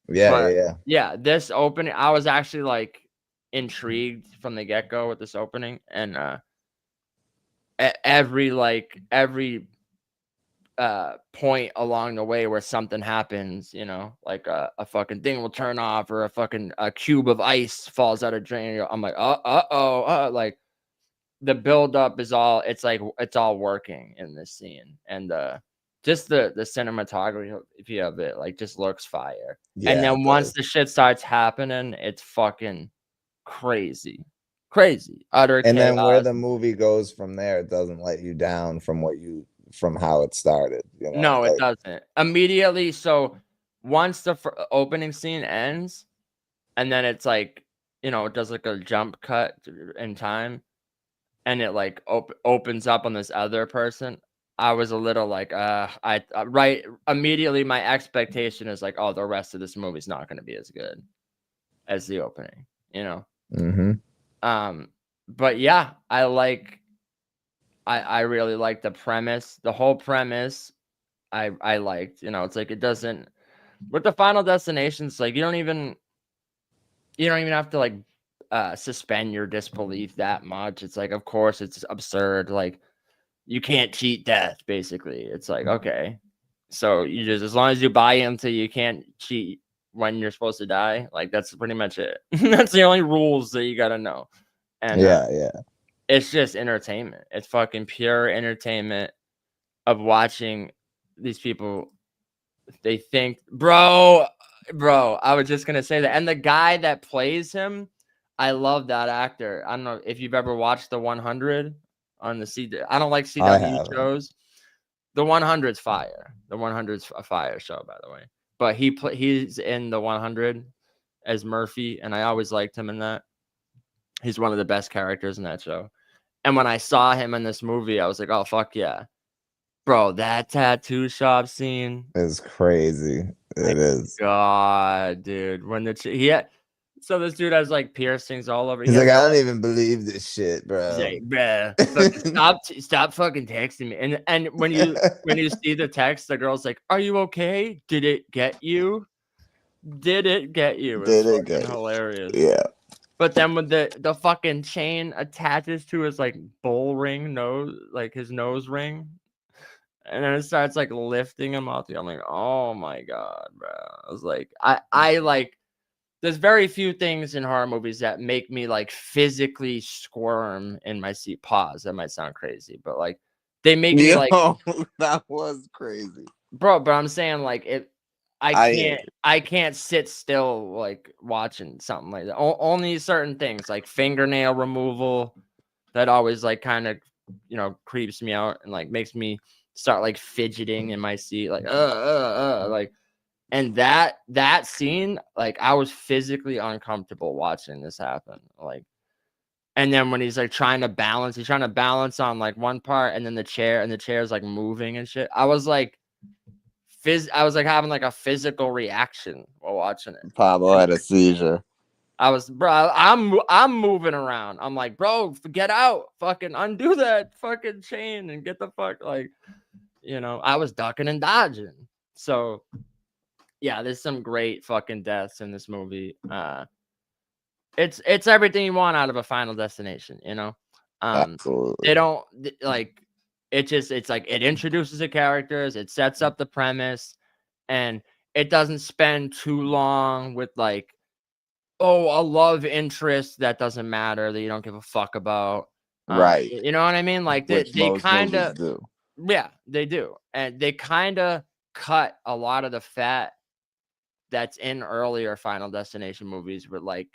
Yeah. This opening, I was actually like intrigued from the get-go with this opening, and every point along the way where something happens, like a fucking thing will turn off, or a cube of ice falls out of drain. I'm like, like the buildup is all, it's all working in this scene, and just the cinematography of it, like, just looks fire. And then once the shit starts happening, it's fucking crazy, utter chaos. And then where the movie goes from there, it doesn't let you down from how it started. No, it doesn't immediately. So once the opening scene ends, and then it's like, it does like a jump cut in time, and it like opens up on this other person. I was a little like, right immediately my expectation is like, oh, the rest of this movie's not going to be as good as the opening, But yeah, I really like the premise. The whole premise I liked. It's like, it doesn't, with the Final Destinations, like you don't even have to like suspend your disbelief that much. It's like, of course it's absurd, like you can't cheat death, basically. It's like, okay, so you just, as long as you buy into you can't cheat when you're supposed to die, like that's pretty much it. That's the only rules that you got to know. And it's just entertainment. It's fucking pure entertainment of watching these people. They think, bro, I was just gonna say that. And the guy that plays him, I love that actor. I don't know if you've ever watched The 100 on the CW. I don't like CW shows. The 100's fire. The 100's a fire show, by the way. But he's in The 100 as Murphy, and I always liked him in that. He's one of the best characters in that show. And when I saw him in this movie, I was like, oh, fuck yeah. Bro, that tattoo shop scene is crazy. It is. God, dude. When so this dude has like piercings all over. He's like, I don't even believe this shit, bro. He's like, bro, stop fucking texting me. And when you see the text, the girl's like, are you okay? Did it get you? Did it get you? Did it get hilarious? Yeah. But then when the fucking chain attaches to his like bull ring nose, like his nose ring, and then it starts like lifting him off. I'm like, oh my god, bro. I was like, I like. There's very few things in horror movies that make me like physically squirm in my seat. Pause. That might sound crazy, but like they make me like. That was crazy, bro. But I'm saying like it. I can't sit still like watching something like that. Only certain things like fingernail removal that always like kind of creeps me out and like makes me start like fidgeting in my seat, like like. And that scene, like I was physically uncomfortable watching this happen. Like, and then when he's like trying to balance on like one part, and then the chair's like moving and shit. I was like having like a physical reaction while watching it. Pablo had a seizure. I'm moving around. I'm like, bro, get out, fucking undo that fucking chain and get the fuck, like, I was ducking and dodging. So yeah, there's some great fucking deaths in this movie. It's everything you want out of a Final Destination, Absolutely. They don't like it's like it introduces the characters, it sets up the premise, and it doesn't spend too long with like, oh, a love interest that doesn't matter, that you don't give a fuck about. Right. You know what I mean? Like they most kind of movies do. Yeah, they do. And they kind of cut a lot of the fat that's in earlier Final Destination movies with like,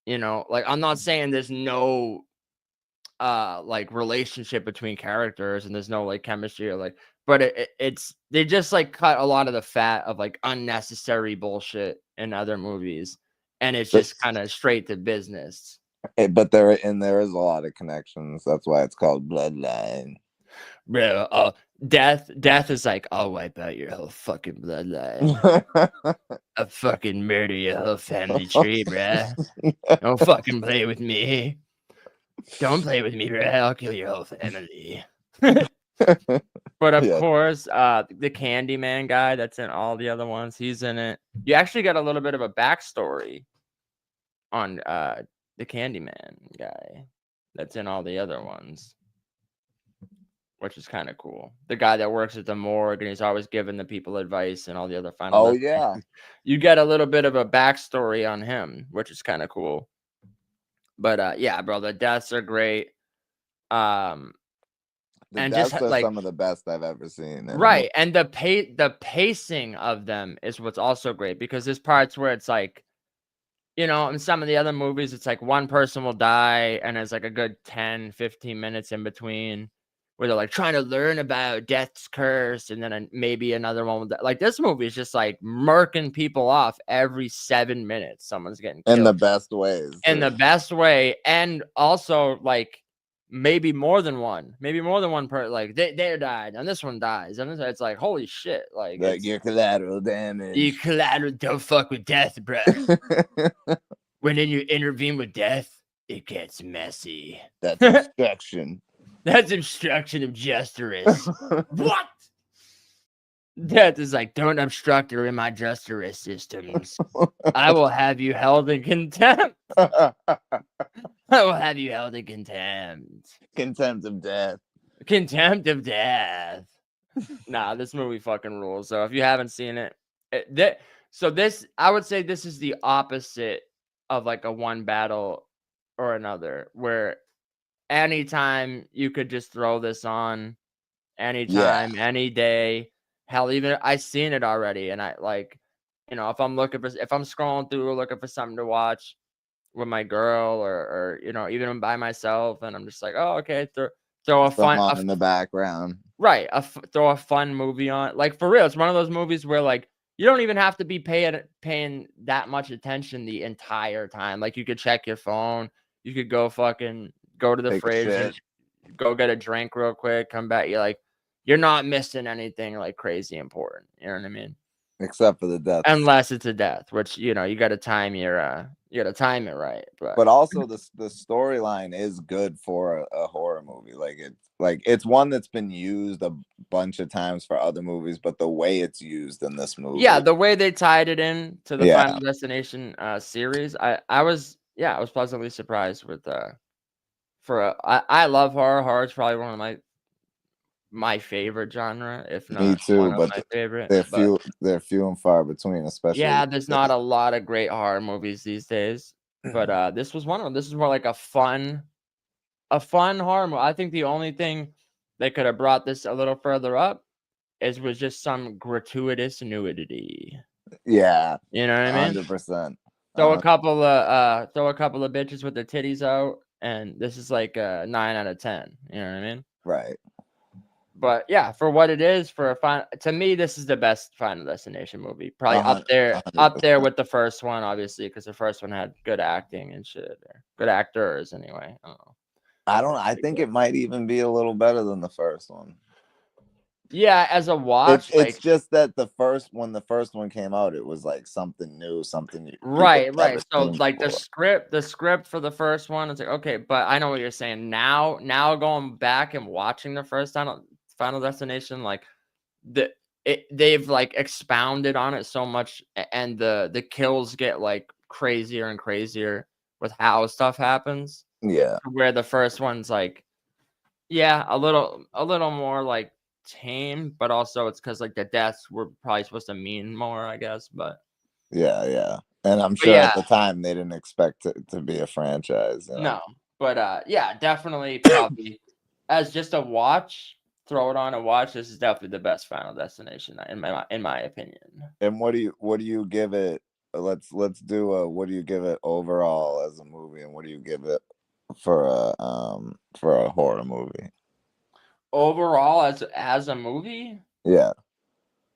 you know, like I'm not saying there's no like relationship between characters and there's no like chemistry or like, but it's they just like cut a lot of the fat of like unnecessary bullshit in other movies, and it's just kind of straight to business. But there is a lot of connections. That's why it's called Bloodline. Bro, death is like, I'll wipe out your whole fucking bloodline. I'll fucking murder your whole family tree, bruh. Don't fucking play with me. Don't play with me, bruh. I'll kill your whole family. But of course, the Candyman guy that's in all the other ones, he's in it. You actually got a little bit of a backstory on the Candyman guy that's in all the other ones, which is kind of cool. The guy that works at the morgue and he's always giving the people advice and all the other final. Oh yeah, you get a little bit of a backstory on him, which is kind of cool. But yeah, bro, the deaths are great. And deaths are like some of the best I've ever seen. Right, and the pacing of them is what's also great, because there's parts where it's like, you know, in some of the other movies, it's like one person will die and there's like a good 10, 15 minutes in between where they're like trying to learn about death's curse, and then maybe another one will like this movie is just like murking people off every 7 minutes. Someone's getting killed. In the best ways. In the best way, and also like maybe more than one person, like they died and this one dies, and it's like holy shit, like your collateral damage. You collateral, don't fuck with death, bro. When you intervene with death, it gets messy. That's obstruction. That's obstruction of justice. What? Death is like, don't obstruct her in my justice systems. I will have you held in contempt. I will have you held in contempt. Contempt of death. Contempt of death. Nah, this movie fucking rules. So if you haven't seen it, I would say this is the opposite of like a one battle or another, where anytime you could just throw this on, anytime, any day. Hell, even I've seen it already, and I like, you know, if I'm scrolling through looking for something to watch with my girl, or you know, even by myself, and I'm just like, oh, okay, throw a fun in the background, right? Throw a fun movie on, like for real. It's one of those movies where like you don't even have to be paying that much attention the entire time. Like you could check your phone, you could go to the fridge and go get a drink real quick, come back. You're not missing anything like crazy important. You know what I mean? Except for the death. Unless it's a death, which, you know, you got to time it right. But also the storyline is good for a horror movie. It's one that's been used a bunch of times for other movies, but the way it's used in this movie. Yeah, the way they tied it in to the Final Destination series, I was pleasantly surprised with I love horror. Horror is probably one of my favorite genre, if not me too, one of but my favorite. They're few and far between, especially. Yeah, there's not a lot of great horror movies these days, but this was one of them. This is more like a fun horror movie. I think the only thing that could have brought this a little further up was just some gratuitous nudity. Yeah, you know what I mean. 100%. Throw a couple of bitches with their titties out, and this is like a 9 out of 10. You know what I mean? Right. But yeah, for what it is, to me, this is the best Final Destination movie. Probably up there with the first one, obviously, because the first one had good acting and shit, or good actors anyway. I think it might even be a little better than the first one. Yeah, as a watch, it's just that when the first one came out, it was like something new, something right. So like the script for the first one, it's like okay, but I know what you're saying now. Now going back and watching the first Final Destination, like they've like expounded on it so much, and the kills get like crazier and crazier with how stuff happens. Yeah, where the first one's like, yeah, a little more like tame, but also it's because like the deaths were probably supposed to mean more, I guess. But yeah, and I'm sure at the time they didn't expect it to be a franchise. You know? No, But yeah, definitely probably as just a watch, throw it on a watch. This is definitely the best Final Destination in my opinion. And what do you give it? Let's do a what do you give it overall as a movie, and what do you give it for a horror movie? Overall, as a movie, Yeah.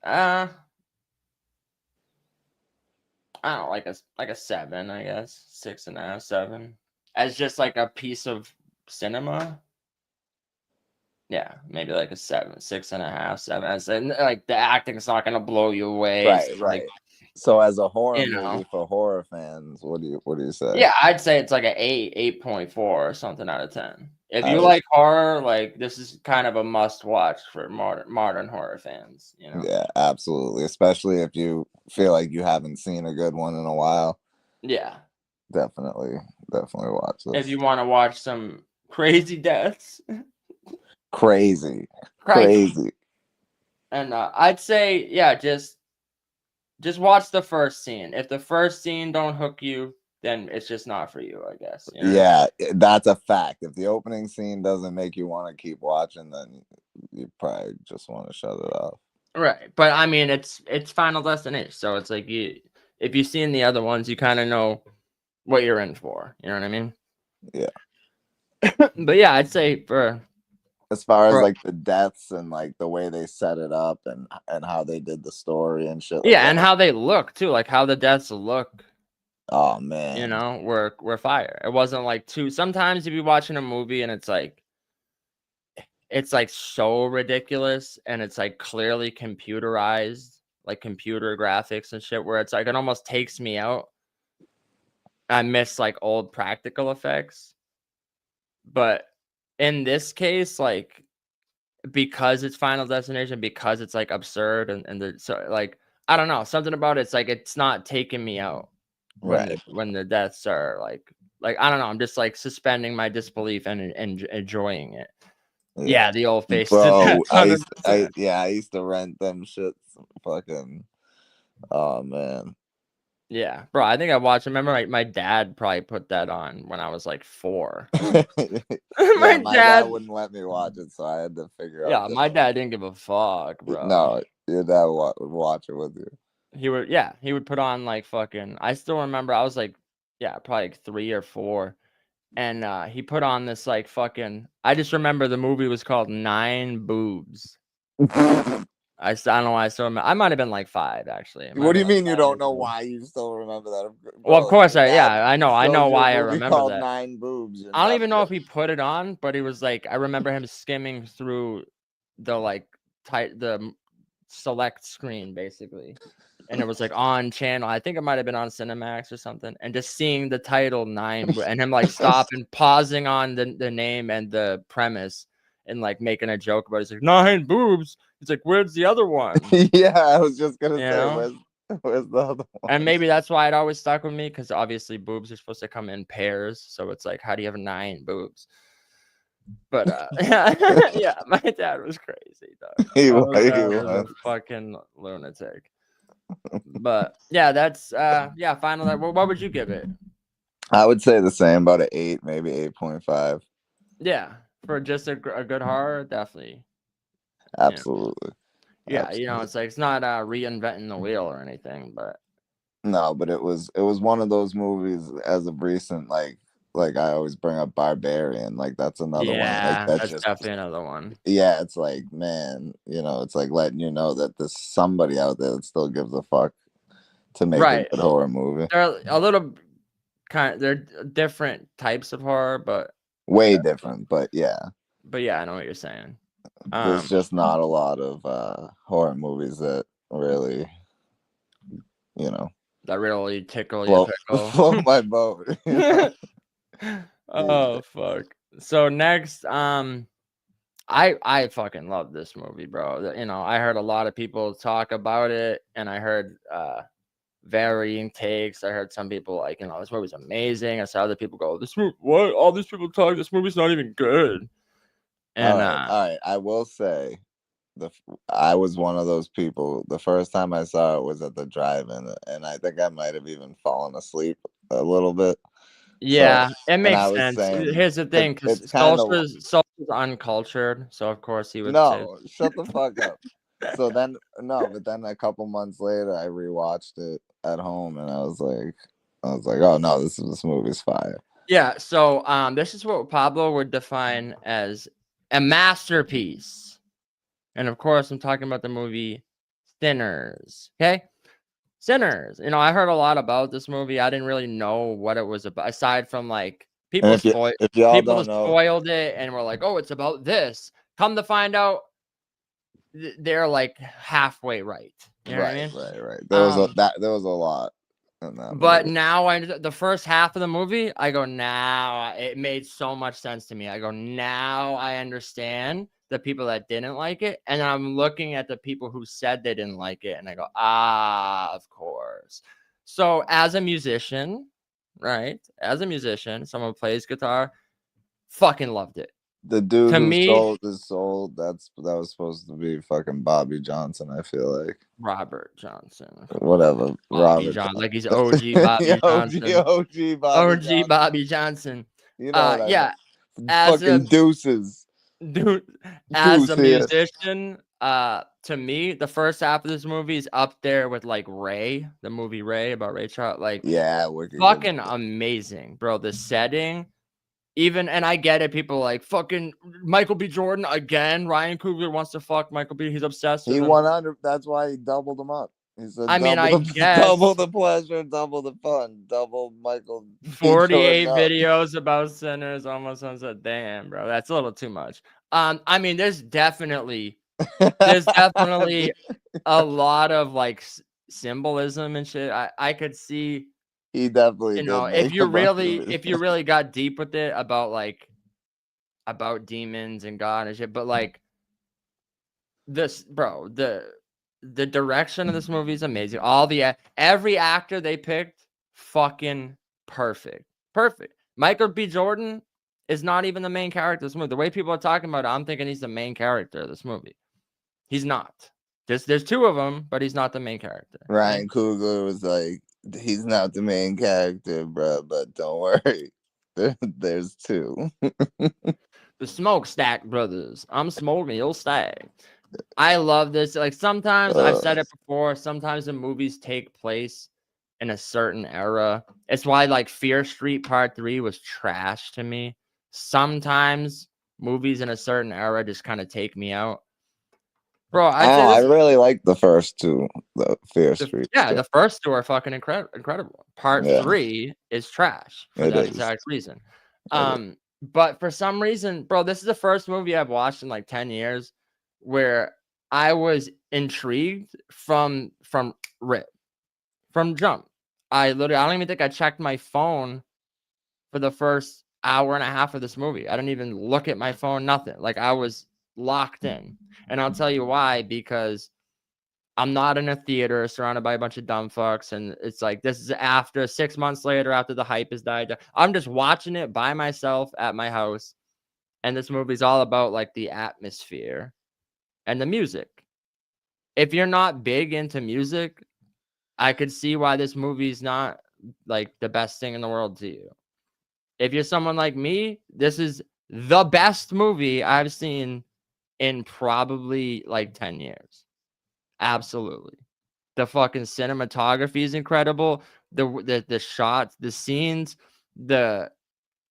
I don't know, like a 7, I guess, 6.5, 7, as just like a piece of cinema. Yeah, maybe like a 7, 6.5, 7. And like the acting's not gonna blow you away. Right, It's right. Like, So as a horror you know. movie for horror fans, what do you say? Yeah, I'd say it's like an 8, 8.4 or something out of 10. If you I- like horror, like this is kind of a must watch for modern horror fans, you know. Yeah, absolutely. Especially if you feel like you haven't seen a good one in a while. Yeah. Definitely watch this. If you want to watch some crazy deaths. Crazy. And I'd say, yeah, just watch the first scene. If the first scene don't hook you, then it's just not for you, I guess. You know? Yeah, that's a fact. If the opening scene doesn't make you want to keep watching, then you probably just want to shut it off. Right. But I mean, it's Final Destination, so it's like if you've seen the other ones, you kind of know what you're in for. You know what I mean? Yeah. But yeah, I'd say as far as like the deaths and like the way they set it up and how they did the story and shit. Yeah, and how they look too, like how the deaths look. Oh man. You know, we're fire. It wasn't like too. Sometimes you'd be watching a movie and it's like so ridiculous and it's like clearly computerized, like computer graphics and shit, where it's like it almost takes me out. I miss like old practical effects. But in this case, like because it's Final Destination, because it's like absurd and so like I don't know, something about it's like it's not taking me out when the deaths are like I don't know, I'm just like suspending my disbelief and enjoying it. Yeah, the old face. Bro, I used to rent them shits. Fucking, oh man. Yeah, bro. I think I watched. Remember, my dad probably put that on when I was like 4. my dad wouldn't let me watch it, so I had to figure out. Yeah, my dad didn't give a fuck, bro. No, your dad would watch it with you. He would put on like fucking. I still remember. I was like, yeah, probably like 3 or 4, and he put on this like fucking. I just remember the movie was called 9 Boobs. I don't know why I still remember. I might have been like 5 actually. What do you mean you don't know why you still remember that? Bro, well, of course I know why I remember that. 9 Boobs. I don't even know if he put it on, but he was like, I remember him skimming through the like the select screen basically, and it was like on channel. I think it might have been on Cinemax or something, and just seeing the title 9 and him like stopping, pausing on the name and the premise. And like making a joke about it. He's like 9 boobs. He's like, where's the other one? Yeah, I was just gonna say, where's the other one? And maybe that's why it always stuck with me, because obviously boobs are supposed to come in pairs. So it's like, how do you have 9 boobs? But yeah, my dad was crazy though. He was a fucking lunatic. But yeah, that's final. What would you give it? I would say the same, about an 8, maybe 8.5. Yeah. For just a good horror, definitely. Absolutely. Yeah, Absolutely. you know, it's like it's not reinventing the wheel or anything, but no, but it was one of those movies as of recent, like I always bring up Barbarian, like that's another one. Like, that's definitely another one. Yeah, it's like, man, you know, it's like letting you know that there's somebody out there that still gives a fuck to make a good horror movie. They're a little they're different types of horror, but way different, but yeah. But yeah, I know what you're saying. There's just not a lot of horror movies that really, you know, that really tickle your pickle. Float my boat. Oh fuck. So next, I fucking love this movie, bro. You know, I heard a lot of people talk about it, and I heard varying takes. I heard some people like, you know, this movie's amazing. I saw other people go, this movie, what? All these people talk, this movie's not even good. And all right, I will say, I was one of those people. The first time I saw it was at the drive-in, and I think I might have even fallen asleep a little bit. Yeah, it I makes was sense. saying, Here's the thing, because it's kind of Sosa's uncultured, so of course he would say. no. Shut the fuck up. So then but then a couple months later, I rewatched it at home, and I was like, oh no, this movie's fire. Yeah, so this is what Pablo would define as a masterpiece. And of course, I'm talking about the movie Sinners. Okay? Sinners. You know, I heard a lot about this movie. I didn't really know what it was about, aside from like people If y'all don't know, spoiled it and were like, oh, it's about this. Come to find out, they're like halfway right. You know what I mean? Right. There was a lot in that But movie. now the first half of the movie, I go, now it made so much sense to me. I go, now I understand the people that didn't like it. And I'm looking at the people who said they didn't like it. And I go, of course. So as a musician, right? As a musician, someone who plays guitar, fucking loved it. The dude To who me, sold his soul, that was supposed to be fucking Bobby Johnson, I feel like. Robert Johnson. Whatever. Bobby Robert Johnson. Like he's OG Bobby Johnson. OG Bobby Johnson. You know what yeah. As fucking deuces. Dude, as a musician, to me, the first half of this movie is up there with like Ray, the movie Ray about Ray Charles. Like, yeah, fucking amazing, bro. The setting, even, and I get it. People like fucking Michael B. Jordan again. Ryan Coogler wants to fuck Michael B. He's obsessed with him. 100. That's why he doubled him up. He said, I mean, I guess double the pleasure, double the fun, double Michael. 48 videos about Sinners. Almost said, damn, bro, that's a little too much. I mean, there's definitely a lot of like symbolism and shit. I could see. He definitely, you know, if you really got deep with it about demons and God and shit, but like this, bro, the direction of this movie is amazing. Every actor they picked, fucking perfect. Michael B. Jordan is not even the main character of this movie. The way people are talking about it, I'm thinking he's the main character of this movie. He's not. There's two of them, but he's not the main character. Ryan Coogler was like, he's not the main character, bro, but don't worry. There's two. The Smokestack Brothers. I'm smoking, you'll stack. I love this. Like sometimes I've said it before, sometimes the movies take place in a certain era. It's why like Fear Street Part 3 was trash to me. Sometimes movies in a certain era just kind of take me out. Bro, I really like the first two, the Fear Street. Yeah, the first two are fucking incredible. Part 3 is trash for that exact reason. But for some reason, bro, this is the first movie I've watched in like 10 years where I was intrigued from jump. I don't even think I checked my phone for the first hour and a half of this movie. I didn't even look at my phone, nothing. Like I was locked in. And I'll tell you why, because I'm not in a theater surrounded by a bunch of dumb fucks. And it's like, this is after 6 months later, after the hype has died down. I'm just watching it by myself at my house. And this movie's all about like the atmosphere and the music. If you're not big into music, I could see why this movie's not like the best thing in the world to you. If you're someone like me, this is the best movie I've seen in probably like 10 years. Absolutely. The fucking cinematography is incredible. The shots, the scenes, bro,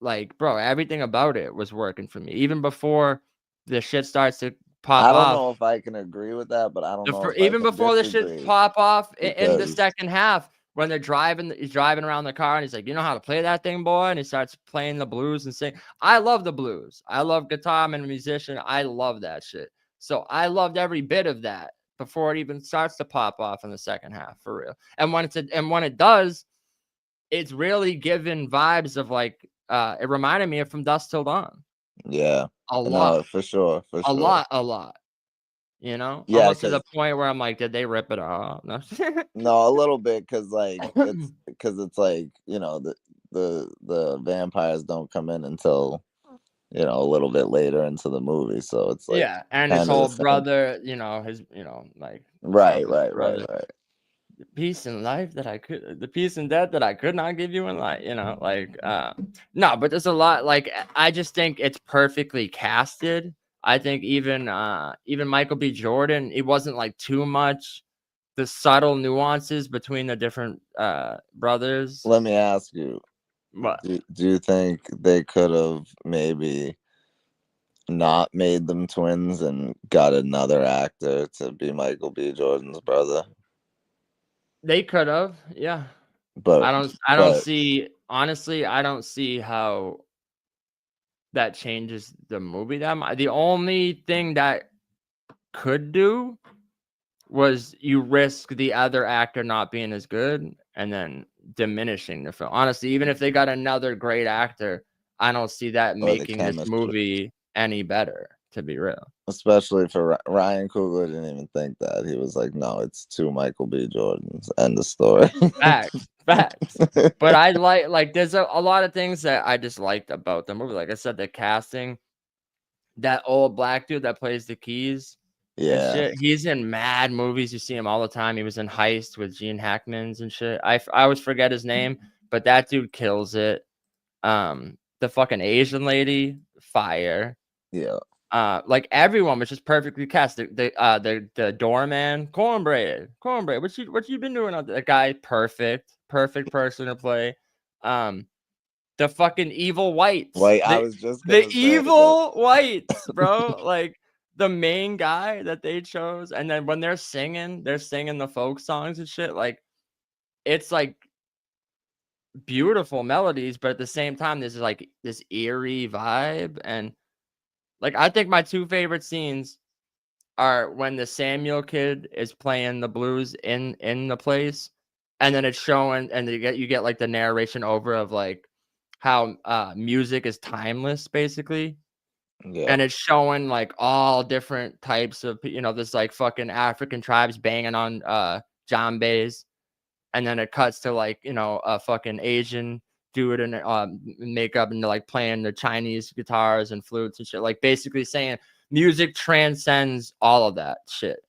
everything about it was working for me. Even before the shit starts to pop off. I don't know if I can agree with that, but I don't know. Even before the shit pop off in the second half, when he's driving around the car and he's like, you know how to play that thing, boy? And he starts playing the blues and sing. I love the blues. I love guitar. I'm a musician. I love that shit. So I loved every bit of that before it even starts to pop off in the second half, for real. And when it does, it's really given vibes of like, it reminded me of From Dusk Till Dawn. Yeah. A lot. No, for sure. A lot. You know, yeah, almost to the point where I'm like, did they rip it off? No, no, a little bit, because it's like, you know, the vampires don't come in until, you know, a little bit later into the movie, so it's like, yeah, and his whole brother, you know, his, you know, like right. the peace in life that the peace and death that I could not give you in life, no, but there's a lot, like, I just think it's perfectly casted. I think even Michael B. Jordan, it wasn't like too much the subtle nuances between the different brothers. Let me ask you, What? do you think they could have maybe not made them twins and got another actor to be Michael B. Jordan's brother? They could have, yeah. But I don't see, honestly, I don't see how that changes the movie that much. The only thing that could do was you risk the other actor not being as good and then diminishing the film. Honestly, even if they got another great actor, I don't see that making this movie any better, to be real. Especially for Ryan Coogler didn't even think that. He was like, no, it's two Michael B. Jordans. End of story. Facts. But I like there's a lot of things that I just liked about the movie. Like I said, the casting, that old black dude that plays the keys. Yeah, shit. He's in mad movies. You see him all the time. He was in Heist with Gene Hackman's and shit. I always forget his name, but that dude kills it. The fucking Asian lady, fire. Yeah. Like everyone was just perfectly cast. The doorman, cornbread. What you been doing out there? That guy, perfect person to play. The fucking evil whites. I was just gonna the evil whites, bro. Like the main guy that they chose, and then when they're singing the folk songs and shit. Like it's like beautiful melodies, but at the same time, this is like this eerie vibe. And like I think my two favorite scenes are when the Samuel kid is playing the blues in the place, and then it's showing, and you get like the narration over of like how music is timeless, basically. Yeah. And it's showing like all different types of, this like fucking African tribes banging on djembes, and then it cuts to like, a fucking Asian dude in makeup and like playing the Chinese guitars and flutes and shit, like basically saying music transcends all of that shit.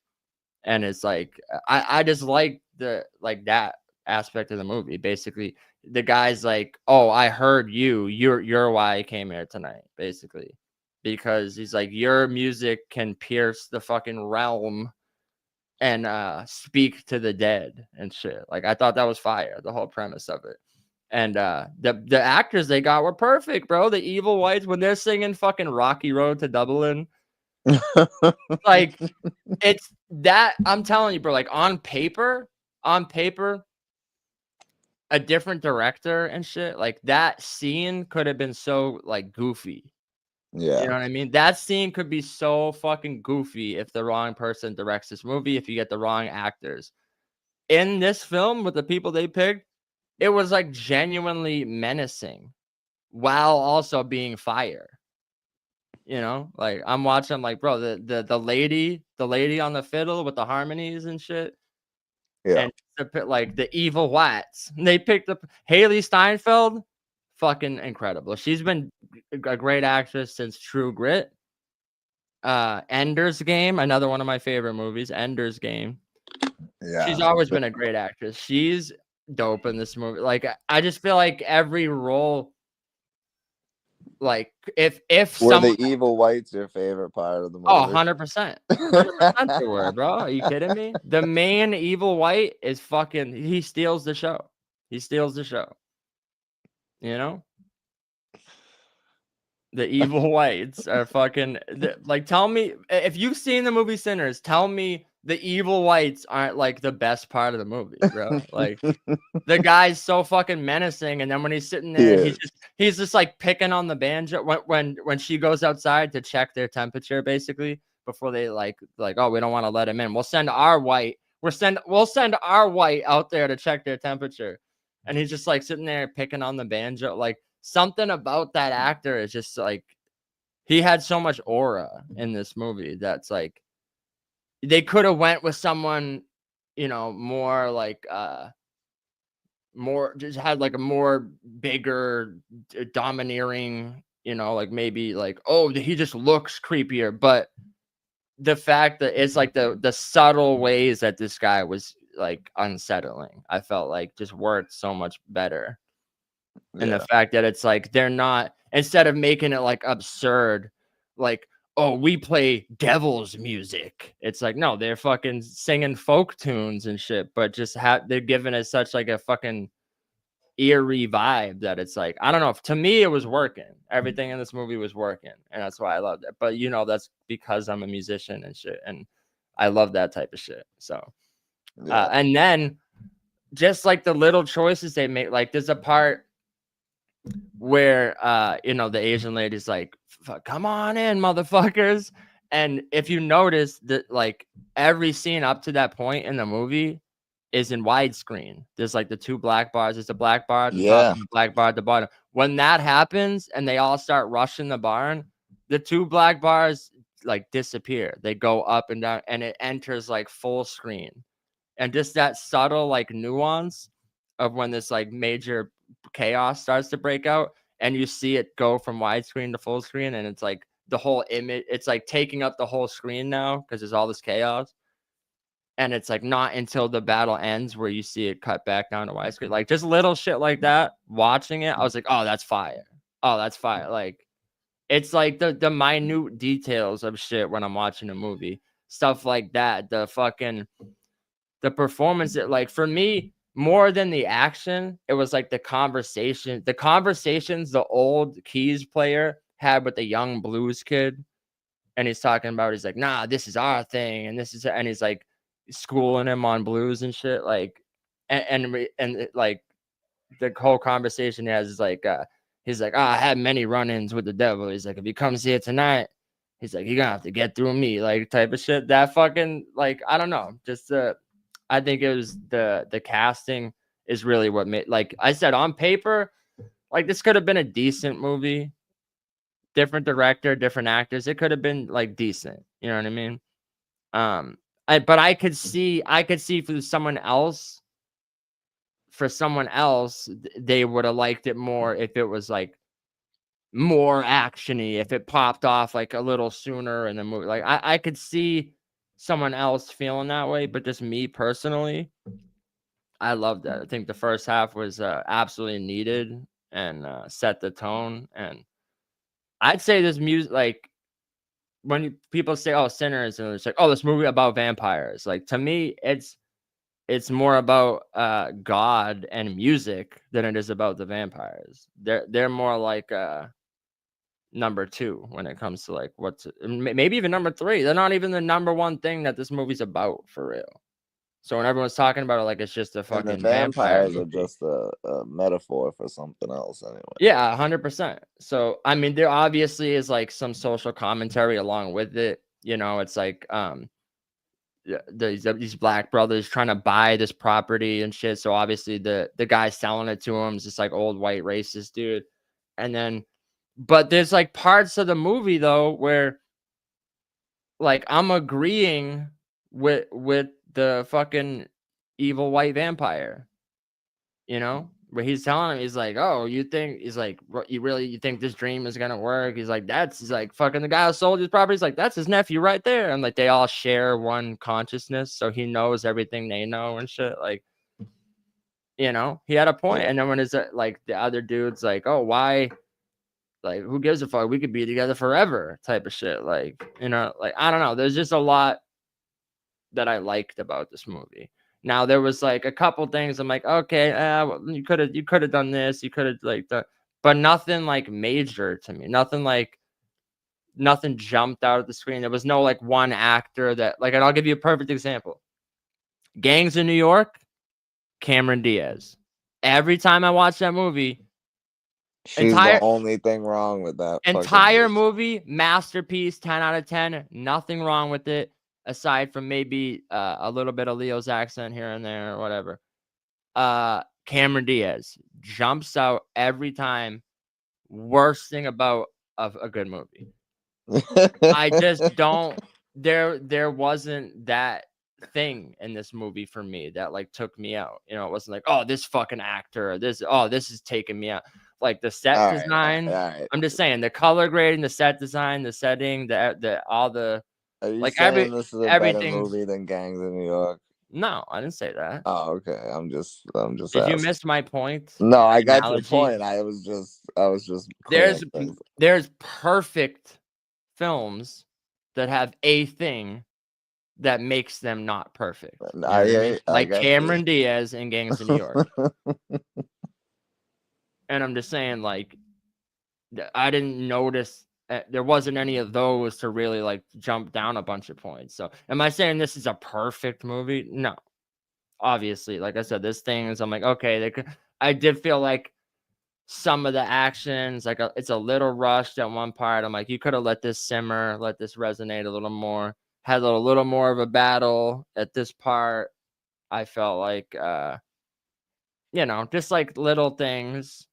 And it's like I just like that aspect of the movie. Basically, the guy's like, oh, I heard you're why I came here tonight, basically, because he's like, your music can pierce the fucking realm and speak to the dead and shit. Like I thought that was fire, the whole premise of it. And the actors they got were perfect, bro. The evil whites, when they're singing fucking Rocky Road to Dublin, like it's that, I'm telling you, bro, like on paper, a different director and shit, like that scene could have been so like goofy. Yeah. You know what I mean? That scene could be so fucking goofy if the wrong person directs this movie, if you get the wrong actors. In this film, with the people they picked, it was like genuinely menacing while also being fire. Like I'm watching, like, bro, the lady on the fiddle with the harmonies and shit. Yeah. And like the evil whites. And they picked up Haley Steinfeld. Fucking incredible. She's been a great actress since True Grit. Ender's Game, another one of my favorite movies. Ender's Game. Yeah. She's always been a great actress. She's dope in this movie. Like I just feel like every role, like if were the evil whites your favorite part of the movie? Oh, 100%. 100% they were, bro. Are you kidding me? The main evil white is fucking, he steals the show. The evil whites are fucking, like, tell me, if you've seen the movie Sinners, tell me the evil whites aren't like the best part of the movie, bro. Like the guy's so fucking menacing, and then when he's sitting there, he's just like picking on the banjo when she goes outside to check their temperature, basically, before they like, oh, we don't want to let him in. We'll send our white out there to check their temperature. And he's just like sitting there picking on the banjo. Like something about that actor is just like, he had so much aura in this movie that's like, they could have went with someone, more like just had like a more bigger, domineering, like maybe like, oh, he just looks creepier. But the fact that it's like the subtle ways that this guy was like unsettling. I felt like just worked so much better. And Yeah. the fact that it's like they're not, instead of making it like absurd, like, oh, we play devil's music. It's like, no, they're fucking singing folk tunes and shit, but just they're giving it such like a fucking eerie vibe that it's like, I don't know. To me, it was working. Everything in this movie was working, and that's why I loved it. But you know, that's because I'm a musician and shit, and I love that type of shit. So, and then just like the little choices they make, like there's a part where you know, the Asian lady's like, come on in, motherfuckers. And if you notice that, like, every scene up to that point in the movie is in widescreen. There's like the two black bars. There's a black bar at the top and the black bar at the bottom. When that happens and they all start rushing the barn, the two black bars like disappear. They go up and down, and it enters like full screen. And just that subtle like nuance of when this like major chaos starts to break out, and you see it go from widescreen to full screen, and it's like the whole image, it's like taking up the whole screen now because there's all this chaos. And it's like not until the battle ends where you see it cut back down to widescreen. Like just little shit like that. Watching it, I was like, oh, that's fire. Oh, that's fire. Like it's like the minute details of shit when I'm watching a movie. Stuff like that. The performance, that, like, for me, more than the action, it was like the conversations the old keys player had with the young blues kid. And he's talking about, he's like, nah, this is our thing, and he's like schooling him on blues and shit, like, and like the whole conversation he has is like, he's like, I had many run-ins with the devil. He's like, if he comes here tonight, he's like, you're gonna have to get through me, like, type of shit. That fucking, like, I don't know, just I think it was the casting is really what made, like I said, on paper, like this could have been a decent movie, different director, different actors. It could have been like decent, you know what I mean? But I could see for someone else, they would have liked it more if it was like more actiony, if it popped off like a little sooner in the movie. Like I could see someone else feeling that way, but just me personally, I loved that. I think the first half was absolutely needed and set the tone. And I'd say this music, like, when people say, oh, Sinners, and it's like, oh, this movie about vampires, like, to me, it's more about God and music than it is about the vampires. They're more like number two when it comes to like maybe even number three. They're not even the number one thing that this movie's about, for real. So when everyone's talking about it, like it's just a fucking and the vampires vampire are just a metaphor for something else anyway. Yeah, 100%. So I mean, there obviously is like some social commentary along with it. You know, it's like these black brothers trying to buy this property and shit. So obviously the guy selling it to him is this like old white racist dude. And then, but there's like parts of the movie though where like I'm agreeing with the fucking evil white vampire, you know, where he's telling him, he's like, oh, you think, he's like, you think this dream is gonna work? He's like, he's like, fucking the guy who sold his property. He's like, that's his nephew right there. And like they all share one consciousness, so he knows everything they know and shit. Like, you know, he had a point. And then when it's like the other dude's like, oh, why? Like, who gives a fuck? We could be together forever, type of shit. Like, you know, like, I don't know. There's just a lot that I liked about this movie. Now there was like a couple things I'm like, okay, you could have done this, you could have like done, but nothing like major to me. Nothing jumped out of the screen. There was no like one actor that, like, and I'll give you a perfect example. Gangs in New York, Cameron Diaz. Every time I watch that movie, she's the only thing wrong with that entire movie, masterpiece, 10 out of 10. Nothing wrong with it, aside from maybe a little bit of Leo's accent here and there or whatever. Cameron Diaz jumps out every time. Worst thing about a good movie. I just don't. There wasn't that thing in this movie for me that like took me out. You know, it wasn't like, oh, this fucking actor, this is taking me out. Like the set design. All right. I'm just saying the color grading, the set design, the setting, all the. Are you like saying this is a better movie than Gangs in New York? No, I didn't say that. Oh, okay. I'm just Did asking. you miss my point? No, My I got your analogy? point. I was just clearing things. There's perfect films that have a thing that makes them not perfect. You know what I mean? Like got Cameron you. Diaz in Gangs of New York. And I'm just saying, like, I didn't notice there wasn't any of those to really like jump down a bunch of points. So am I saying this is a perfect movie? No. Obviously, like I said, there's things I'm like, okay, I did feel like some of the actions, like it's a little rushed at one part. I'm like, you could have let this simmer, let this resonate a little more, had a little more of a battle at this part. I felt like, just like little things.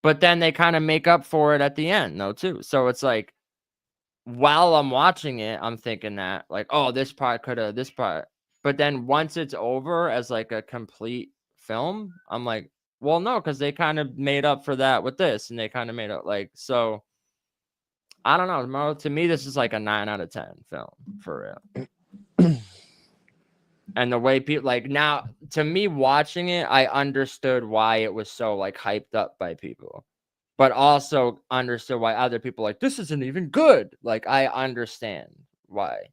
But then they kind of make up for it at the end, though, too. So it's like, while I'm watching it, I'm thinking that, like, oh, this part. But then once it's over as like a complete film, I'm like, well, no, because they kind of made up for that with this, and they kind of made up like, so I don't know. Mo, to me, this is like a 9 out of 10 film for real. And the way people like now, to me, watching it, I understood why it was so like hyped up by people, but also understood why other people like, this isn't even good. Like, I understand why.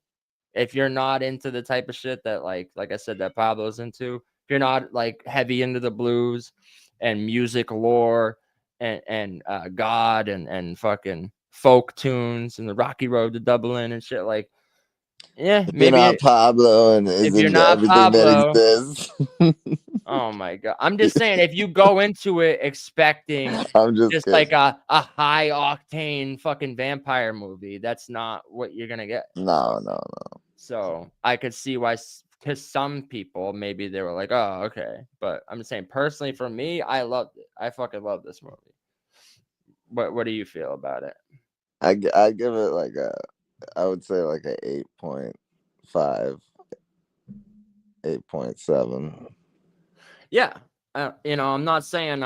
If you're not into the type of shit that like I said, that Pablo's into, if you're not like heavy into the blues and music lore and God and fucking folk tunes and the Rocky Road to Dublin and shit, like, yeah, maybe you're not Pablo and if is you're into not everything Pablo, that exists. oh my god! I'm just saying, if you go into it expecting I'm just just like a high octane fucking vampire movie, that's not what you're gonna get. No. So I could see why, to some people, maybe they were like, oh, okay. But I'm just saying, personally, for me, I loved it. I fucking love this movie. What do you feel about it? I give it like I would say like a 8.5, 8.7. Yeah. I'm not saying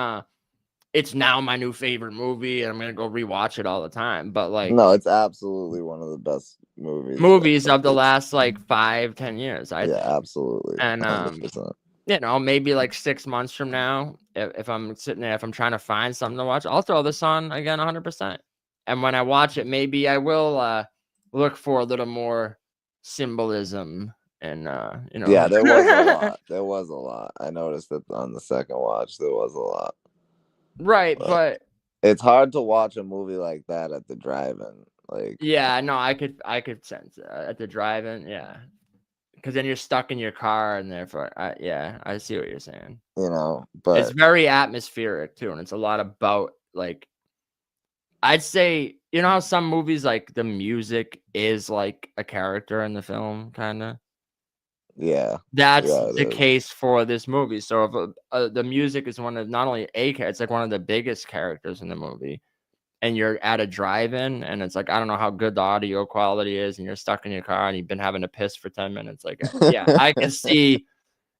it's now my new favorite movie and I'm gonna go rewatch it all the time, but like, No, it's absolutely one of the best movies of the last like 5-10 years. I think. absolutely. And 100%. maybe like 6 months from now, if I'm sitting there, if I'm trying to find something to watch, I'll throw this on again 100%. And when I watch it, maybe I will look for a little more symbolism and Yeah, there was a lot. There was a lot. I noticed that on the second watch there was a lot. Right, but it's hard to watch a movie like that at the drive-in. Like, yeah, no, I could sense it at the drive-in, yeah. Because then you're stuck in your car, and therefore, I see what you're saying. But it's very atmospheric too, and it's a lot about like, I'd say, how some movies like the music is like a character in the film, kind of. Yeah, that's the case for this movie. So if the music is one of not only it's like one of the biggest characters in the movie, and you're at a drive-in, and it's like, I don't know how good the audio quality is, and you're stuck in your car, and you've been having to piss for 10 minutes. Like, yeah, I can see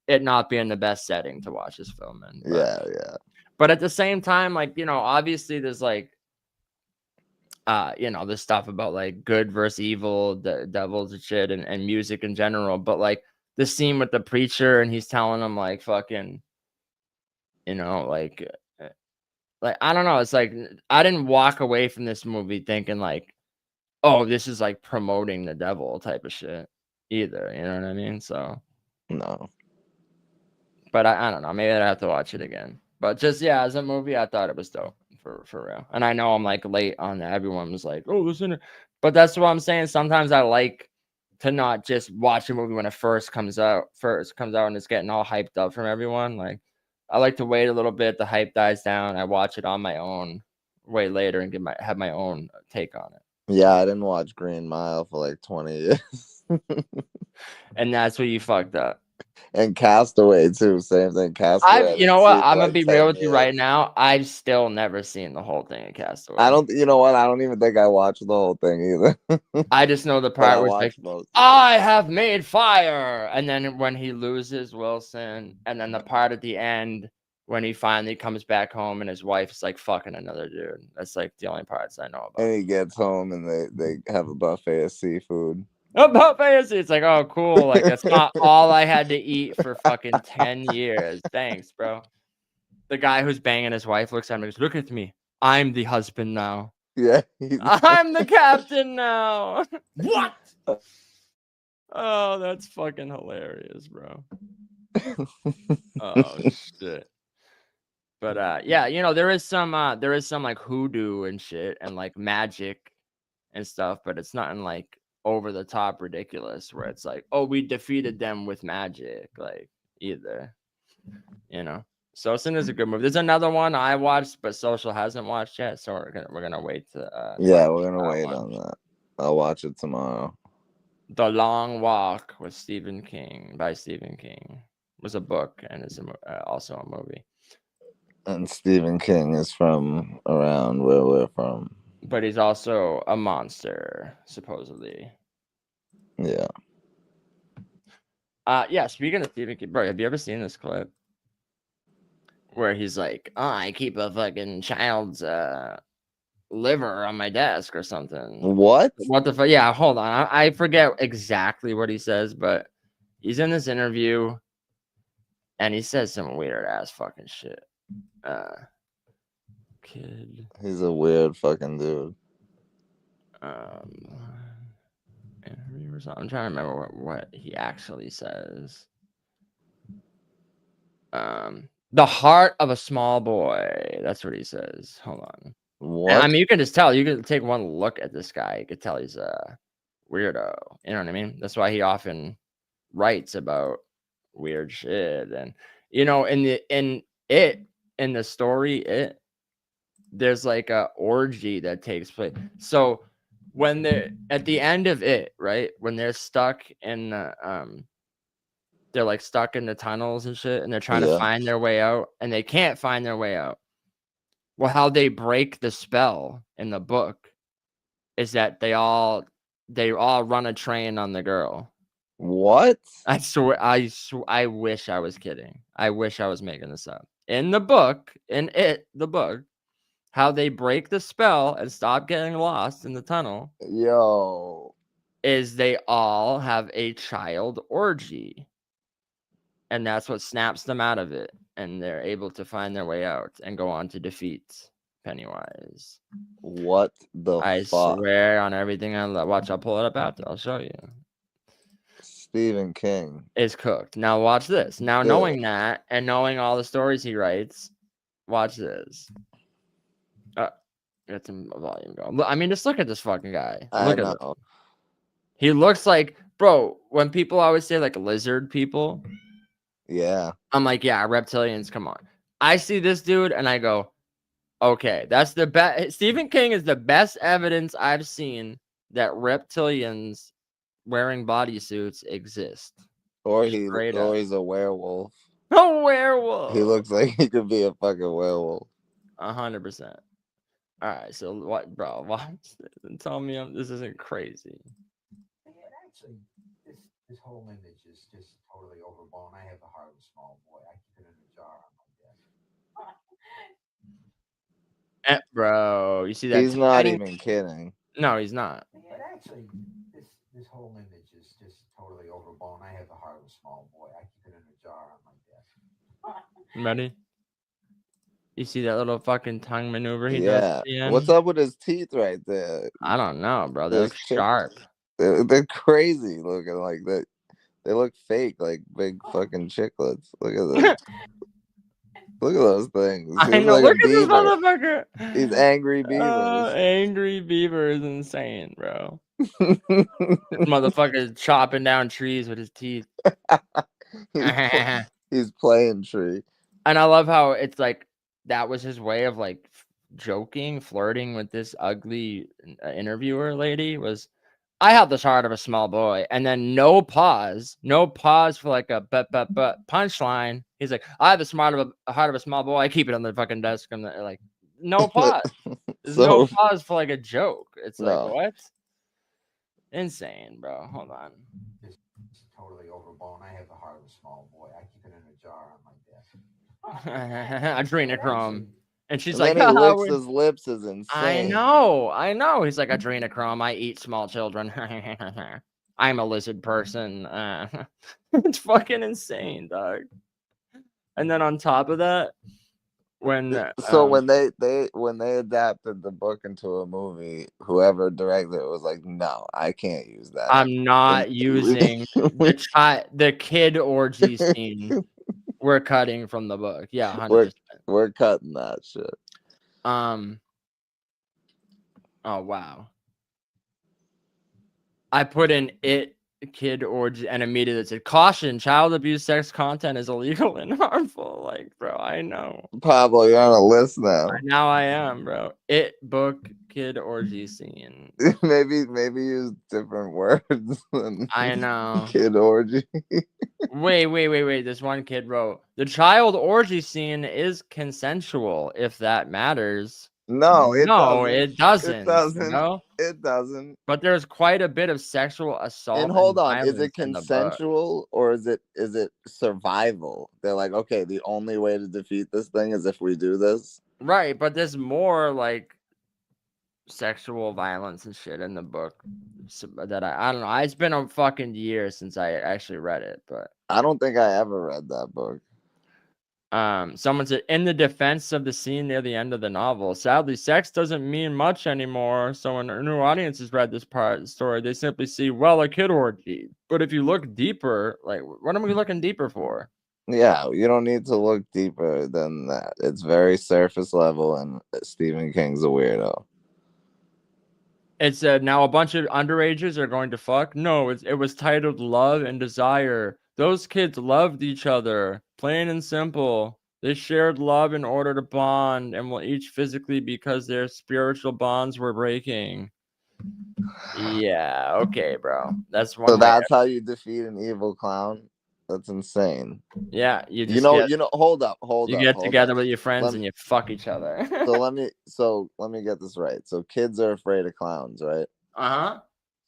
it not being the best setting to watch this film in. But, yeah. But at the same time, like, obviously there's like, this stuff about like good versus evil, the devils and shit, and music in general. But like the scene with the preacher, and he's telling him like fucking, like, I don't know. It's like, I didn't walk away from this movie thinking like, oh, this is like promoting the devil type of shit either. You know what I mean? So no. But I don't know. Maybe I'd have to watch it again. But just, yeah, as a movie, I thought it was dope for real. And I know I'm like late on that. Everyone was like, oh, listen. But that's what I'm saying. Sometimes I like to not just watch a movie when it first comes out and it's getting all hyped up from everyone. Like, I like to wait a little bit. The hype dies down. I watch it on my own way later and have my own take on it. Yeah, I didn't watch Green Mile for like 20 years. And that's where you fucked up. And Castaway too, same thing. Castaway. You know what? I'm gonna be real with you right now. I've still never seen the whole thing in Castaway. You know what? I don't even think I watched the whole thing either. I just know the part where it's like, I have made fire, and then when he loses Wilson, and then the part at the end when he finally comes back home and his wife's like fucking another dude. That's like the only parts I know about. And he gets home and they have a buffet of seafood. Buffet. It's like, oh, cool. Like that's not all I had to eat for fucking 10 years. Thanks, bro. The guy who's banging his wife looks at him and goes, "Look at me. I'm the husband now. Yeah. I'm the captain now." What? Oh, that's fucking hilarious, bro. Oh shit. But yeah, you know, there is some like hoodoo and shit and like magic and stuff, but it's nothing like over the top ridiculous where it's like, oh, we defeated them with magic, like either, you know. Sosin is a good movie. There's another one I watched, but Social hasn't watched yet, so we're gonna wait to yeah, we're gonna wait on that. I'll watch it tomorrow. The Long Walk with Stephen King by Stephen King was a book and is also a movie. And Stephen King is from around where we're from. But he's also a monster, supposedly. Yeah. Yeah, speaking of Stephen King, bro, have you ever seen this clip? Where he's like, oh, I keep a fucking child's liver on my desk or something. What? What the fuck? Yeah, hold on. I forget exactly what he says, but he's in this interview and he says some weird ass fucking shit. Kid. He's a weird fucking dude. Interview or something. I'm trying to remember what he actually says. The heart of a small boy. That's what he says. Hold on. What? I mean, you can just tell. You can take one look at this guy. You could tell he's a weirdo. You know what I mean? That's why he often writes about weird shit. And you know, in the story, there's like a orgy that takes place. So when they're at the end of it, right? When they're stuck in the they're like stuck in the tunnels and shit, and they're trying to find their way out, and they can't find their way out. Well, how they break the spell in the book is that they all run a train on the girl. What? I swear, I wish I was kidding. I wish I was making this up. In the book, the book, how they break the spell and stop getting lost in the tunnel. Yo. Is they all have a child orgy. And that's what snaps them out of it. And they're able to find their way out and go on to defeat Pennywise. What the I fuck? swear on everything I love. Watch, I'll pull it up after. I'll show you. Stephen King is cooked. Now watch this. Now knowing that and knowing all the stories he writes, watch this. Get some volume going. I mean, just look at this fucking guy. Look at him. He looks like, bro, when people always say like lizard people. Yeah. I'm like, yeah, reptilians, come on. I see this dude and I go, okay, that's the best. Stephen King is the best evidence I've seen that reptilians wearing bodysuits exist. Or he's a werewolf. A werewolf. He looks like he could be a fucking werewolf. 100%. All right, so what, bro? Watch this and tell me this isn't crazy. Actually, this whole image is just totally overblown. I have the heart of a small boy. I keep it in a jar on my desk. Bro, you see that? He's not even kidding. No, he's not. Actually, this whole image is just totally overblown. I have the heart of a small boy. I keep it in a jar on my desk. Ready? You see that little fucking tongue maneuver he does? At the end? What's up with his teeth right there? I don't know, bro. They look sharp. They're crazy looking like that. They look fake, like big fucking chiclets. Look at them. Look at those things. I know. Like look at this motherfucker. These angry beavers. Angry beaver is insane, bro. Motherfucker chopping down trees with his teeth. He's playing tree. And I love how it's like that was his way of like joking, flirting with this ugly interviewer lady was, I have this heart of a small boy. And then no pause for like a but punchline. He's like, I have a heart of a small boy. I keep it on the fucking desk. And like, no pause. There's no pause for like a joke. It's like, what? Insane, bro. Hold on. It's totally overblown. I have the heart of a small boy. I keep it in a jar on my desk. Adrenochrome. And she's and like, he licks his lips is insane. I know. He's like, adrenochrome. I eat small children. I'm a lizard person. It's fucking insane, dog. And then on top of that, when when they adapted the book into a movie, whoever directed it was like, no, I can't use that. I'm not using the kid orgy scene. We're cutting from the book. Yeah, 100%. We're cutting that shit. Oh wow. I put in it kid orgy and immediately it said caution, child abuse sex content is illegal and harmful. Like, bro, I know. Pablo, you're on a list now. Now I am, bro. It book kid orgy scene. maybe use different words than I know. Kid orgy. Wait. This one kid wrote, the child orgy scene is consensual if that matters. No, it doesn't. No, it doesn't. But there's quite a bit of sexual assault. And hold on, is it consensual or is it survival? They're like, okay, the only way to defeat this thing is if we do this. Right, but there's more like sexual violence and shit in the book that I don't know. It's been a fucking year since I actually read it, but I don't think I ever read that book. Someone said, in the defense of the scene near the end of the novel, sadly, sex doesn't mean much anymore. So when new audiences read this part of the story, they simply see, well, a kid orgy. But if you look deeper, like, what am we looking deeper for? Yeah, you don't need to look deeper than that. It's very surface level, and Stephen King's a weirdo. It said, now a bunch of underagers are going to fuck. No, it was titled Love and Desire. Those kids loved each other, plain and simple. They shared love in order to bond, and will each physically because their spiritual bonds were breaking. Yeah, okay, bro. That's one. So that's how you defeat an evil clown. That's insane. Yeah, you know. Hold up. You get together with your friends and you fuck each other. so let me get this right. So kids are afraid of clowns, right? Uh-huh.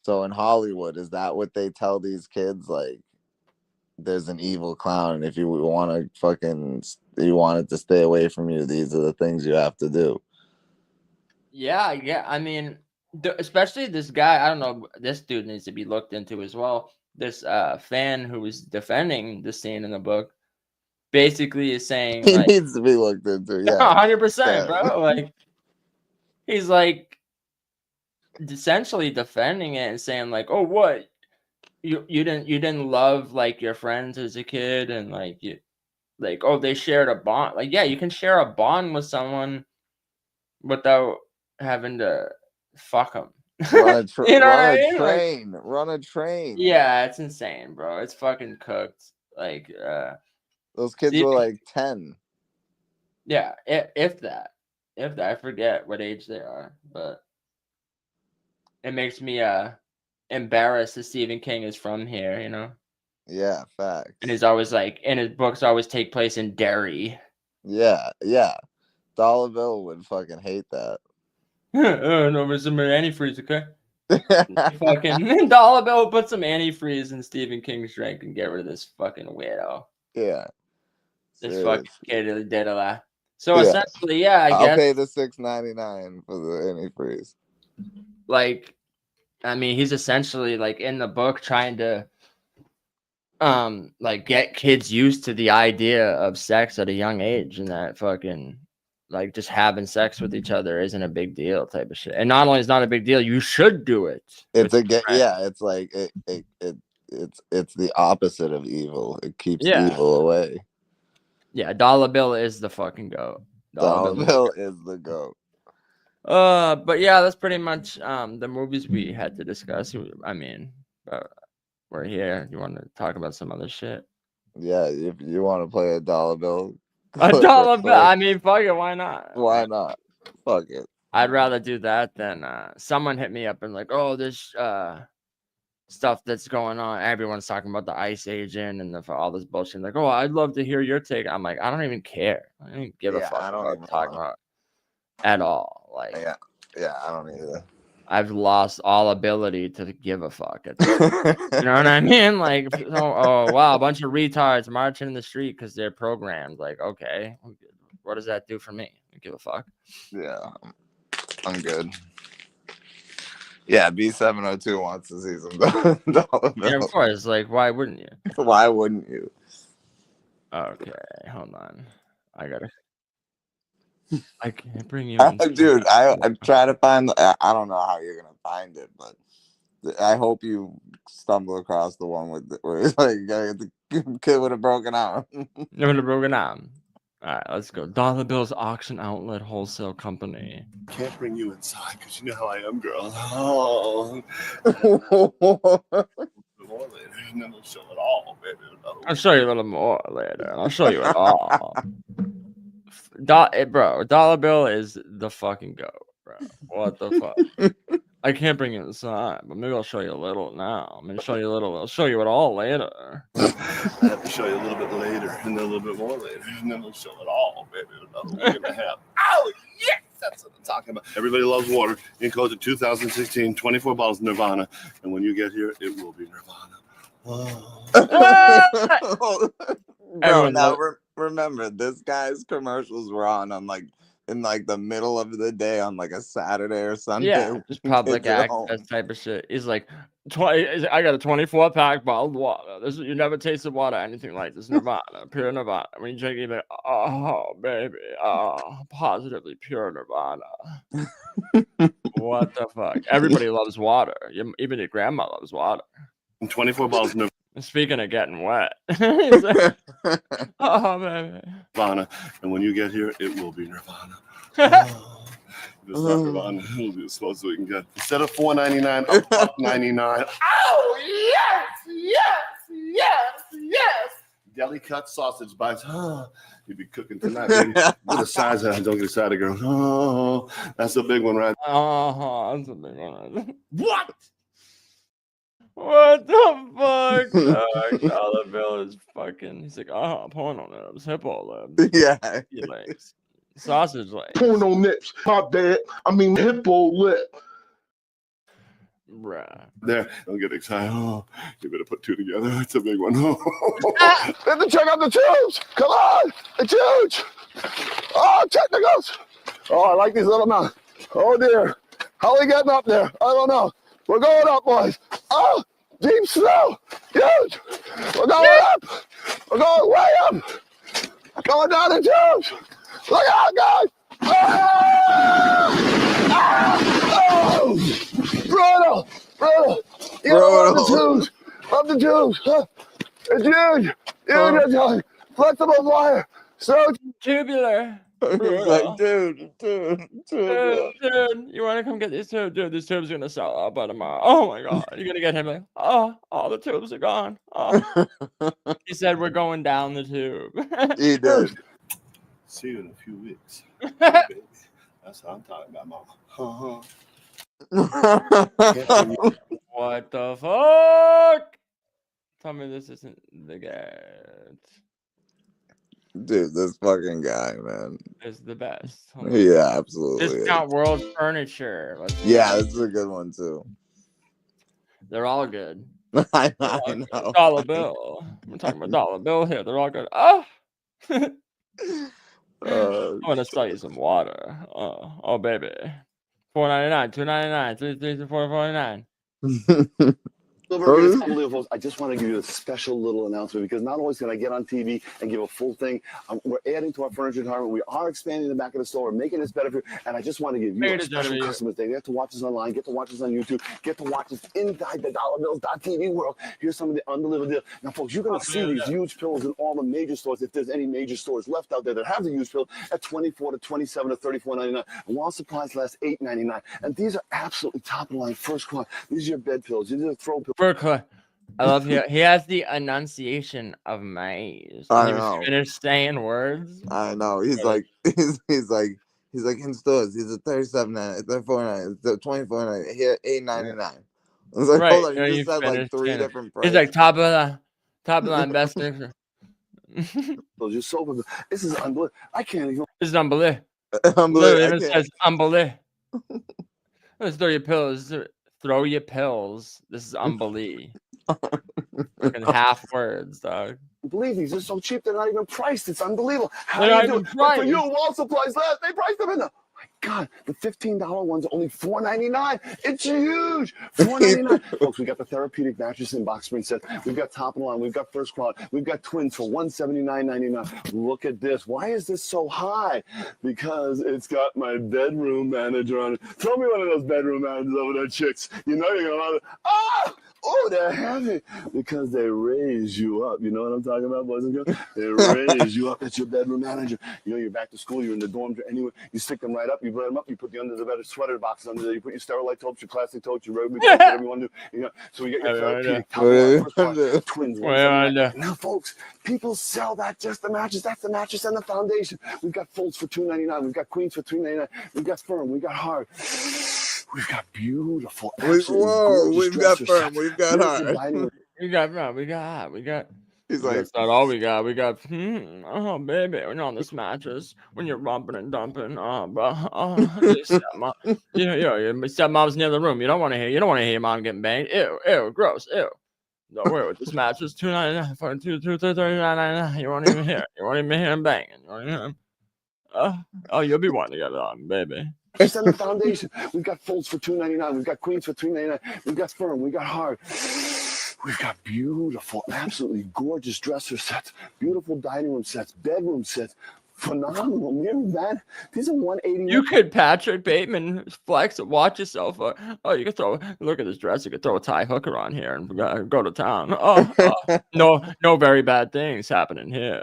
So in Hollywood, is that what they tell these kids? Like, there's an evil clown, and if you want it to stay away from you, these are the things you have to do. Yeah. I mean, especially this guy. I don't know. This dude needs to be looked into as well. This fan who was defending the scene in the book basically is saying he needs to be looked into. Yeah, 100%, bro. Like, he's like essentially defending it and saying like, oh, what? You didn't love like your friends as a kid, and like you like, oh, they shared a bond. Like, yeah, you can share a bond with someone without having to fuck them. Run a train. Run a train. Yeah, it's insane, bro. It's fucking cooked. Like, those kids were like 10. Yeah, if that, I forget what age they are, but it makes me embarrassed that Stephen King is from here, you know? Yeah, facts. And he's always like, and his books always take place in Derry. Yeah. Dollar Bill would fucking hate that. No, there's some antifreeze, okay? Fucking Dollar Bill will put some antifreeze in Stephen King's drink and get rid of this fucking weirdo. Yeah. This fucking kid did a lot. So essentially, yeah, I guess I'll pay the $6.99 for the antifreeze. Like, I mean, he's essentially like in the book trying to like get kids used to the idea of sex at a young age, and that fucking like just having sex with each other isn't a big deal type of shit. And not only is not a big deal, you should do it. It's it's like it's the opposite of evil. It keeps evil away. Yeah, Dollar Bill is the fucking goat. Dollar Bill is the goat. But yeah, that's pretty much the movies we had to discuss. I mean, we're here. You want to talk about some other shit? Yeah, if you want to play a dollar bill. A dollar bill. I mean, fuck it. Why not? Why not? Fuck it. I'd rather do that than someone hit me up and like, oh, this stuff that's going on. Everyone's talking about the ICE agent and all this bullshit. Like, oh, I'd love to hear your take. I'm like, I don't even care. I don't give a fuck. I don't even talk about at all. Like, yeah, I don't either. I've lost all ability to give a fuck. You know what I mean? Like, oh wow, a bunch of retards marching in the street because they're programmed. Like, okay, what does that do for me? I don't give a fuck. Yeah, I'm good. Yeah, B702 wants to see some dollar Yeah, of bills. course. Like, why wouldn't you? Why wouldn't you? Okay, hold on. I can't bring you in. Dude, I try to find. I don't know how you're gonna find it, but I hope you stumble across the one where it's like you gotta get the kid with a broken arm. Never a broken arm. All right, let's go. Dollar Bill's Auction Outlet Wholesale Company. Can't bring you inside because you know how I am, girl. Oh. More later, and then we'll show it all, baby. I'll show you a little more later. I'll show you it all. Bro, Dollar Bill is the fucking goat, bro. What the fuck? I can't bring you inside, but maybe I'll show you a little now. I'm gonna show you a little. I'll show you it all later. I have to show you a little bit later, and then a little bit more later, and then we'll show it all, baby. Another week and a half. Oh, yes! That's what I'm talking about. Everybody loves water. Enclosed in 2016, 24 bottles of Nirvana. And when you get here, it will be Nirvana. Oh. Bro, now remember, this guy's commercials were on like in like the middle of the day on like a Saturday or Sunday. Yeah, just public access type of shit. He's like, I got a 24-pack bottled water. You never tasted water anything like this. Nirvana, pure Nirvana. When you drink it, you're like, oh baby, positively pure Nirvana. What the fuck? Everybody loves water. Even your grandma loves water. 24 bottles of Nirvana. Speaking of getting wet, he's like, oh baby, Nirvana. And when you get here, it will be Nirvana. Oh. It's not Nirvana. It'll be as close as we can get. Instead of $4.99, $1.99. Oh yes. Deli cut sausage bites. You'd be cooking tonight, baby. Get a size of, don't get excited, girl. Oh, that's a big one, right? That's a big one. What? What the fuck? Dollar Bill is fucking. He's like, porno lips, hippo lips. Yeah. He likes sausage legs. Porno nips. My bad. I mean hippo lip. Bruh. There, don't get excited. Oh, you better put two together. It's a big one. Let me check out the tubes. Come on, the tubes. Oh, technicals. Oh, I like these little mounts. Oh dear. How are we getting up there? I don't know. We're going up, boys. Oh, deep snow. Huge. We're going up. We're going way up. Going down the tubes. Look out, guys. Oh! Brutal. You love the tubes. Love the tubes. It's huge. Huge. Flexible wire. So tubular. He's like, dude, you want to come get these tubes? Dude, these tubes are going to sell out by tomorrow. Oh my God. You're going to get him like, all the tubes are gone. Oh. He said, we're going down the tube. He did. See you in a few weeks. That's what I'm talking about, mama. What the fuck? Tell me this isn't the guy. Dude, this fucking guy, man, is the best. Yeah, absolutely. Discount World Furniture. Yeah, this is a good one too. They're all good. I know. Dollar Bill. We're talking about Dollar Bill here. They're all good. Oh. I want to sell you some water. Oh baby. $4.99, $2.99, $3, $4.49. Unbelievable. I just want to give you a special little announcement because not only can I get on TV and give a full thing, we're adding to our furniture department. We are expanding the back of the store. We're making this better for you. And I just want to give you a special customer thing. You get to watch us online, get to watch us on YouTube, get to watch us inside the dollarbills.tv world. Here's some of the unbelievable deals. Now, folks, you're going to see these huge pillows in all the major stores. If there's any major stores left out there that have the huge pillow at $24 to $27 to $34.99. And while supplies last $8.99. And these are absolutely top of the line, first class. These are your bed pillows. These are throw pillows. I love he has the enunciation of maize. I know. He finished saying words. I know. He's like in stores. He's a $37.99, $34.99, $24.99, here $8.99. I was like, right. hold on, you just said like three different prices. He's like top of the line best. You're so this is unbelievable. I can't even. This is unbelievable. Unbelievable. It says unbelievable. Let's throw your pills. Throw your pills. This is unbelievable. In half words, dog. Believe these are so cheap. They're not even priced. It's unbelievable. They're not even priced. For you, wall supplies last. They priced them in the God, the $15 ones are only $4.99. It's huge. $4.99. Folks, we got the therapeutic mattress and box spring set. We've got top of the line. We've got first quality. We've got twins for $179.99. Look at this. Why is this so high? Because it's got my bedroom manager on it. Throw me one of those bedroom managers over there, chicks. You know you're going to love it. Ah! Oh, they're heavy because they raise you up. You know what I'm talking about, boys and girls? They raise you up. It's your bedroom manager. You know, you're back to school. You're in the dorm. Anyway, you stick them right up. You put them up. You put the under the bed sweater boxes under there. You put your Sterilite totes, your plastic totes, your rugby totes, whatever you want to do. You know, so we get your therapeutic twins. Now, folks, people sell that just the mattress. That's the mattress and the foundation. We've got folds for $2.99. We've got queens for $3.99. We've got firm. We've got hard. We've got beautiful. We've got firm. We've got hard. We got firm. We got. He's like, that's not all we got. We got. Oh, baby, we're on this mattress when you're bumping and dumping. Stepmom's near the room. You don't want to hear. You don't want to hear your mom getting banged. Ew, gross. Ew. Don't worry with this mattress. $2.99 for $239.99. You won't even hear. You won't even hear him banging. You won't hear him. You'll be wanting to get it on, baby. It's on the foundation. We've got folds for $2.99. We've got queens for $3.99. We've got firm. We've got hard. We've got beautiful, absolutely gorgeous dresser sets, beautiful dining room sets, bedroom sets, phenomenal mirror, man. These are $180. You could Patrick Bateman flex. Watch yourself. You could look at this dress. You could throw a tie hooker on here and go to town. No very bad things happening here.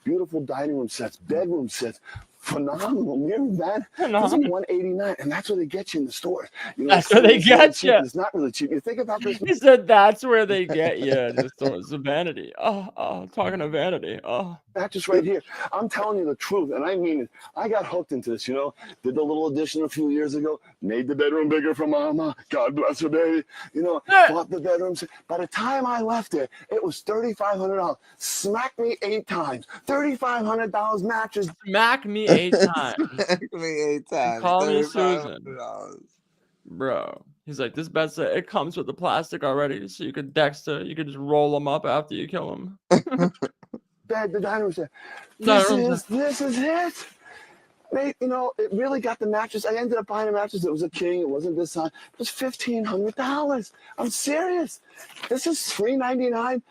Beautiful dining room sets, bedroom sets. Phenomenal mirror, man. These are $189, and that's where they get you in the stores. You know, that's where they get you. It's not really cheap. You think about this. He said that's where they get you. It's a vanity. Talking of vanity. Mattress right here. I'm telling you the truth, and I mean it. I got hooked into this, you know. Did the little addition a few years ago. Made the bedroom bigger for Mama. God bless her, baby. You know, bought the bedroom. By the time I left it was $3,500. Smack me 8 times. $3,500 mattress. Smack me 8 times. Smack me 8 times. Call me Susan. Bro. He's like, this bed set, it comes with the plastic already, so you could Dexter, you could just roll them up after you kill them. The dining room set. This is it. Mate, you know, it really got the mattress. I ended up buying a mattress. It was a king. It wasn't this size. It was $1,500. I'm serious. This is $399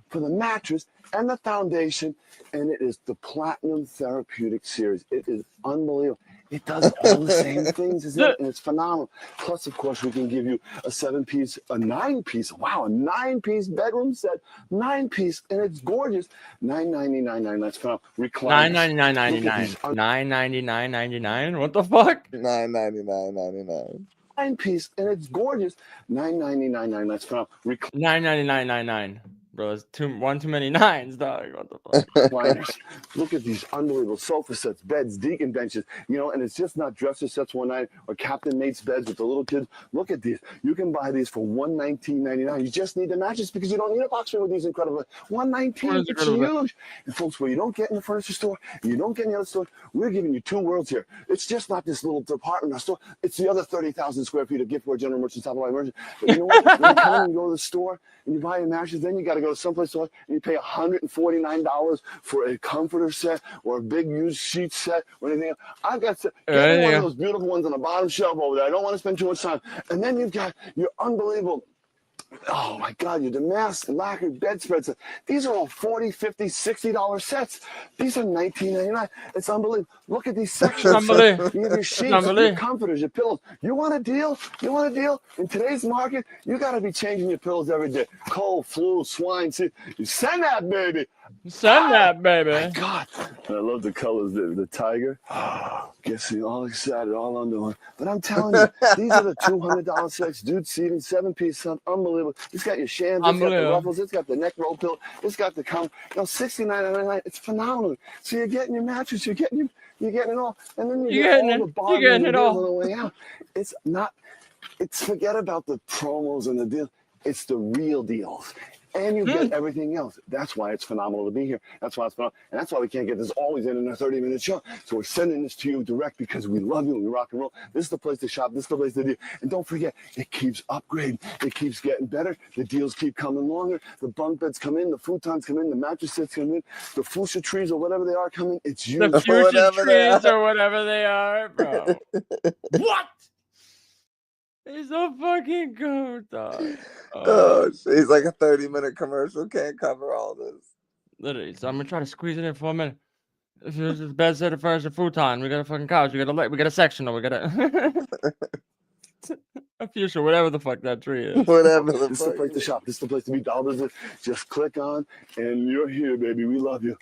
for the mattress and the foundation, and it is the Platinum Therapeutic Series. It is unbelievable. It does all the same things, isn't it? And it's phenomenal. Plus, of course, we can give you a 9-piece, a 9-piece bedroom set, 9-piece, and it's gorgeous. $999.99. That's phenomenal. $999.99. $999.99. What the fuck? $999.99. 9-piece, and it's gorgeous. $999.99. That's phenomenal. $999.99. Bro, it's one too many nines, dog. What the fuck? Recliners. Look at these unbelievable sofa sets, beds, deacon benches, you know, and it's just not dresser sets one night or Captain Mate's beds with the little kids. Look at these. You can buy these for $119.99. You just need the mattress because you don't need a box spring with these incredible. $119. It's huge. And folks, where you don't get in the furniture store, and you don't get in the other store, we're giving you 2 worlds here. It's just not this little department store. It's the other 30,000 square feet of giftware, general merchants, top of line merchants. But you know what? When you come in and go to the store and you buy a mattress, then you got to go to someplace else and you pay $149 for a comforter set or a big used sheet set or anything else. I've got one of those beautiful ones on the bottom shelf over there. I don't want to spend too much time. And then you've got your unbelievable, oh my God, your damask lacquered bedspreads. These are all $40, $50, $60 sets. These are $19.99. It's unbelievable. Look at these sections. You have your sheets, your comforters, your pillows. You want a deal? You want a deal? In today's market, you got to be changing your pillows every day. Cold, flu, swine, you send that baby. Send that baby. My God. I love the colors, the tiger. Getting all excited, all under one. But I'm telling you, these are the $200 sets. Dude seating, 7-piece set. Unbelievable. It's got your shams, it's got the ruffles, it's got the neck roll pillow, it's got the $69.99. It's phenomenal. So you're getting your mattress, you're getting it all. And then you're getting all the bottom on the way out. Forget about the promos and the deals. It's the real deals. and you get everything else. That's why it's phenomenal to be here. That's why it's phenomenal. And that's why we can't get this always in a 30-minute show. So we're sending this to you direct because we love you and we rock and roll. This is the place to shop. This is the place to do. And don't forget, it keeps upgrading. It keeps getting better. The deals keep coming longer. The bunk beds come in. The futons come in. The mattress sets come in. The fuchsia trees or whatever they are come in. It's you. The fuchsia trees or whatever they are, bro. What? He's a fucking goat, dog. Oh, he's like a 30-minute commercial. Can't cover all this. Literally, so I'm gonna try to squeeze it in for a minute. If it's the bed set of furniture, futon, we got a fucking couch, we got a sectional, we got a fuchsia, whatever the fuck that tree is. Whatever the This is the place to shop. This is the place to be. Dollar Bills. Just click on, and you're here, baby. We love you.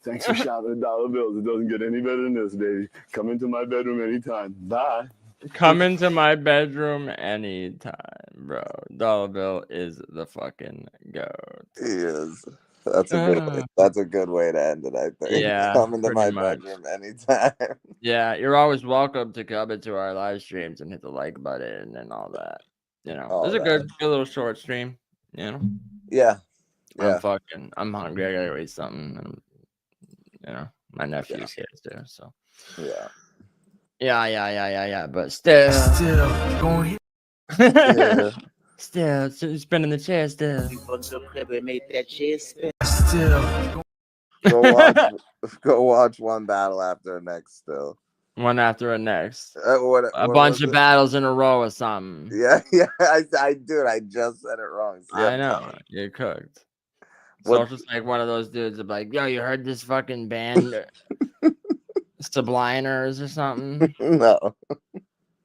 Thanks for shopping at Dollar Bills. It doesn't get any better than this, baby. Come into my bedroom anytime. Bye. Come into my bedroom anytime, bro. Dollar Bill is the fucking goat. He is. That's a good way. That's a good way to end it, I think. Yeah, Come into my much. bedroom anytime. Yeah, you're always welcome to come into our live streams and hit the like button and all that. You know, it's a good little short stream. You know. Yeah. I'm hungry. I gotta eat something. And, you know, my nephew's here too. So. Yeah. Yeah. But still going here. Still spinning the chair. Still. Make that chair spin. Go watch one battle after the next. Still. One after the next. A bunch of battles in a row or something. Yeah. I just said it wrong. I know. You're cooked. So it's just like one of those dudes that like, yo, you heard this fucking band? Subliners or something? No.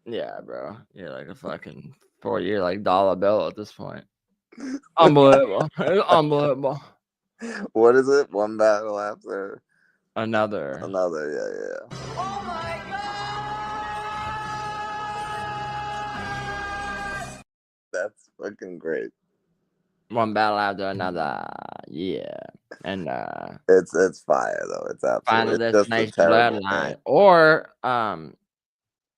Yeah, bro. You're like a fucking 4-year like dollar bill at this point. Unbelievable. Unbelievable. What is it? One battle after another. Yeah. Oh my God! That's fucking great. One battle after another. Yeah. And it's fire though. It's absolutely Final Destination Bloodline.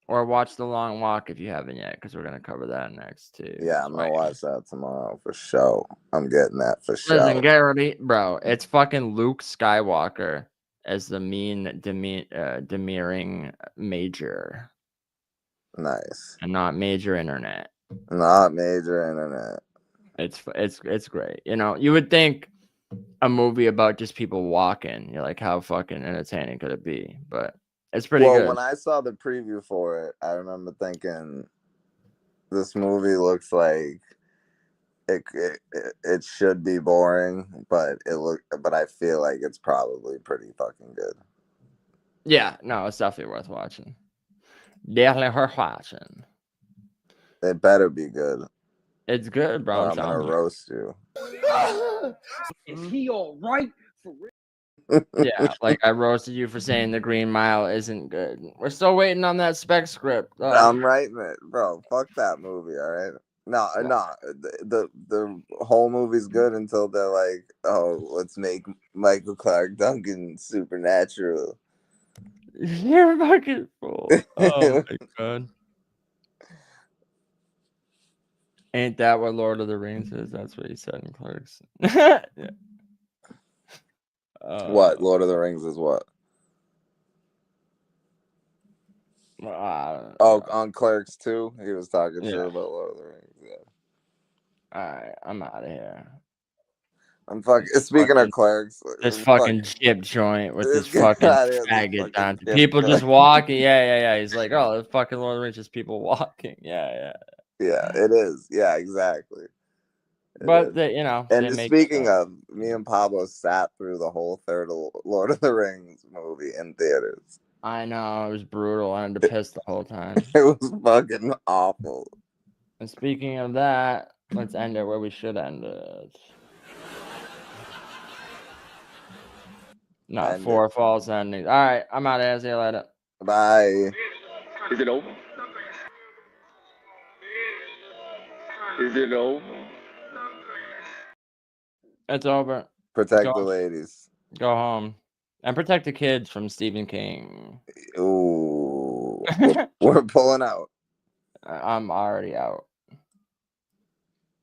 Or watch The Long Walk if you haven't yet, because we're gonna cover that next too. Yeah, I'm gonna watch that tomorrow for sure. I'm getting that for sure. Listen, get ready, bro. It's fucking Luke Skywalker as the mean demurring major. Nice. And not major internet. Not major internet. It's great. You know, you would think a movie about just people walking, you're like, how fucking entertaining could it be? But it's pretty good. When I saw the preview for it, I remember thinking, this movie looks like it should be boring, but I feel like it's probably pretty fucking good. Yeah, no, it's definitely worth watching. Definitely worth watching. It better be good. It's good, bro. I'm gonna roast you. Is he all right? For real? Yeah, like I roasted you for saying The Green Mile isn't good. We're still waiting on that spec script. I'm writing it, bro. Fuck that movie, all right? No. The whole movie's good until they're like, oh, let's make Michael Clark Duncan supernatural. You're fucking fool. Oh my god. Ain't that what Lord of the Rings is? That's what he said in Clerks. Yeah. What? Lord of the Rings is what? On Clerks 2? He was talking shit about Lord of the Rings. Yeah. Alright, I'm out of here. I'm fucking. Speaking of Clerks, this fucking chip joint with this fucking faggot down. People just walking. Yeah. He's like, oh, the fucking Lord of the Rings is people walking. Yeah, it is. Yeah, exactly. But you know, and speaking of, me and Pablo sat through the whole third Lord of the Rings movie in theaters. I know, it was brutal. I had to piss the whole time. It was fucking awful. And speaking of that, let's end it where we should end it. No, 4 false endings. All right, I'm out of here. See you later. Bye. Is it over? Is it over? It's over. Protect the ladies. Go home. And protect the kids from Stephen King. Ooh. We're pulling out. I'm already out.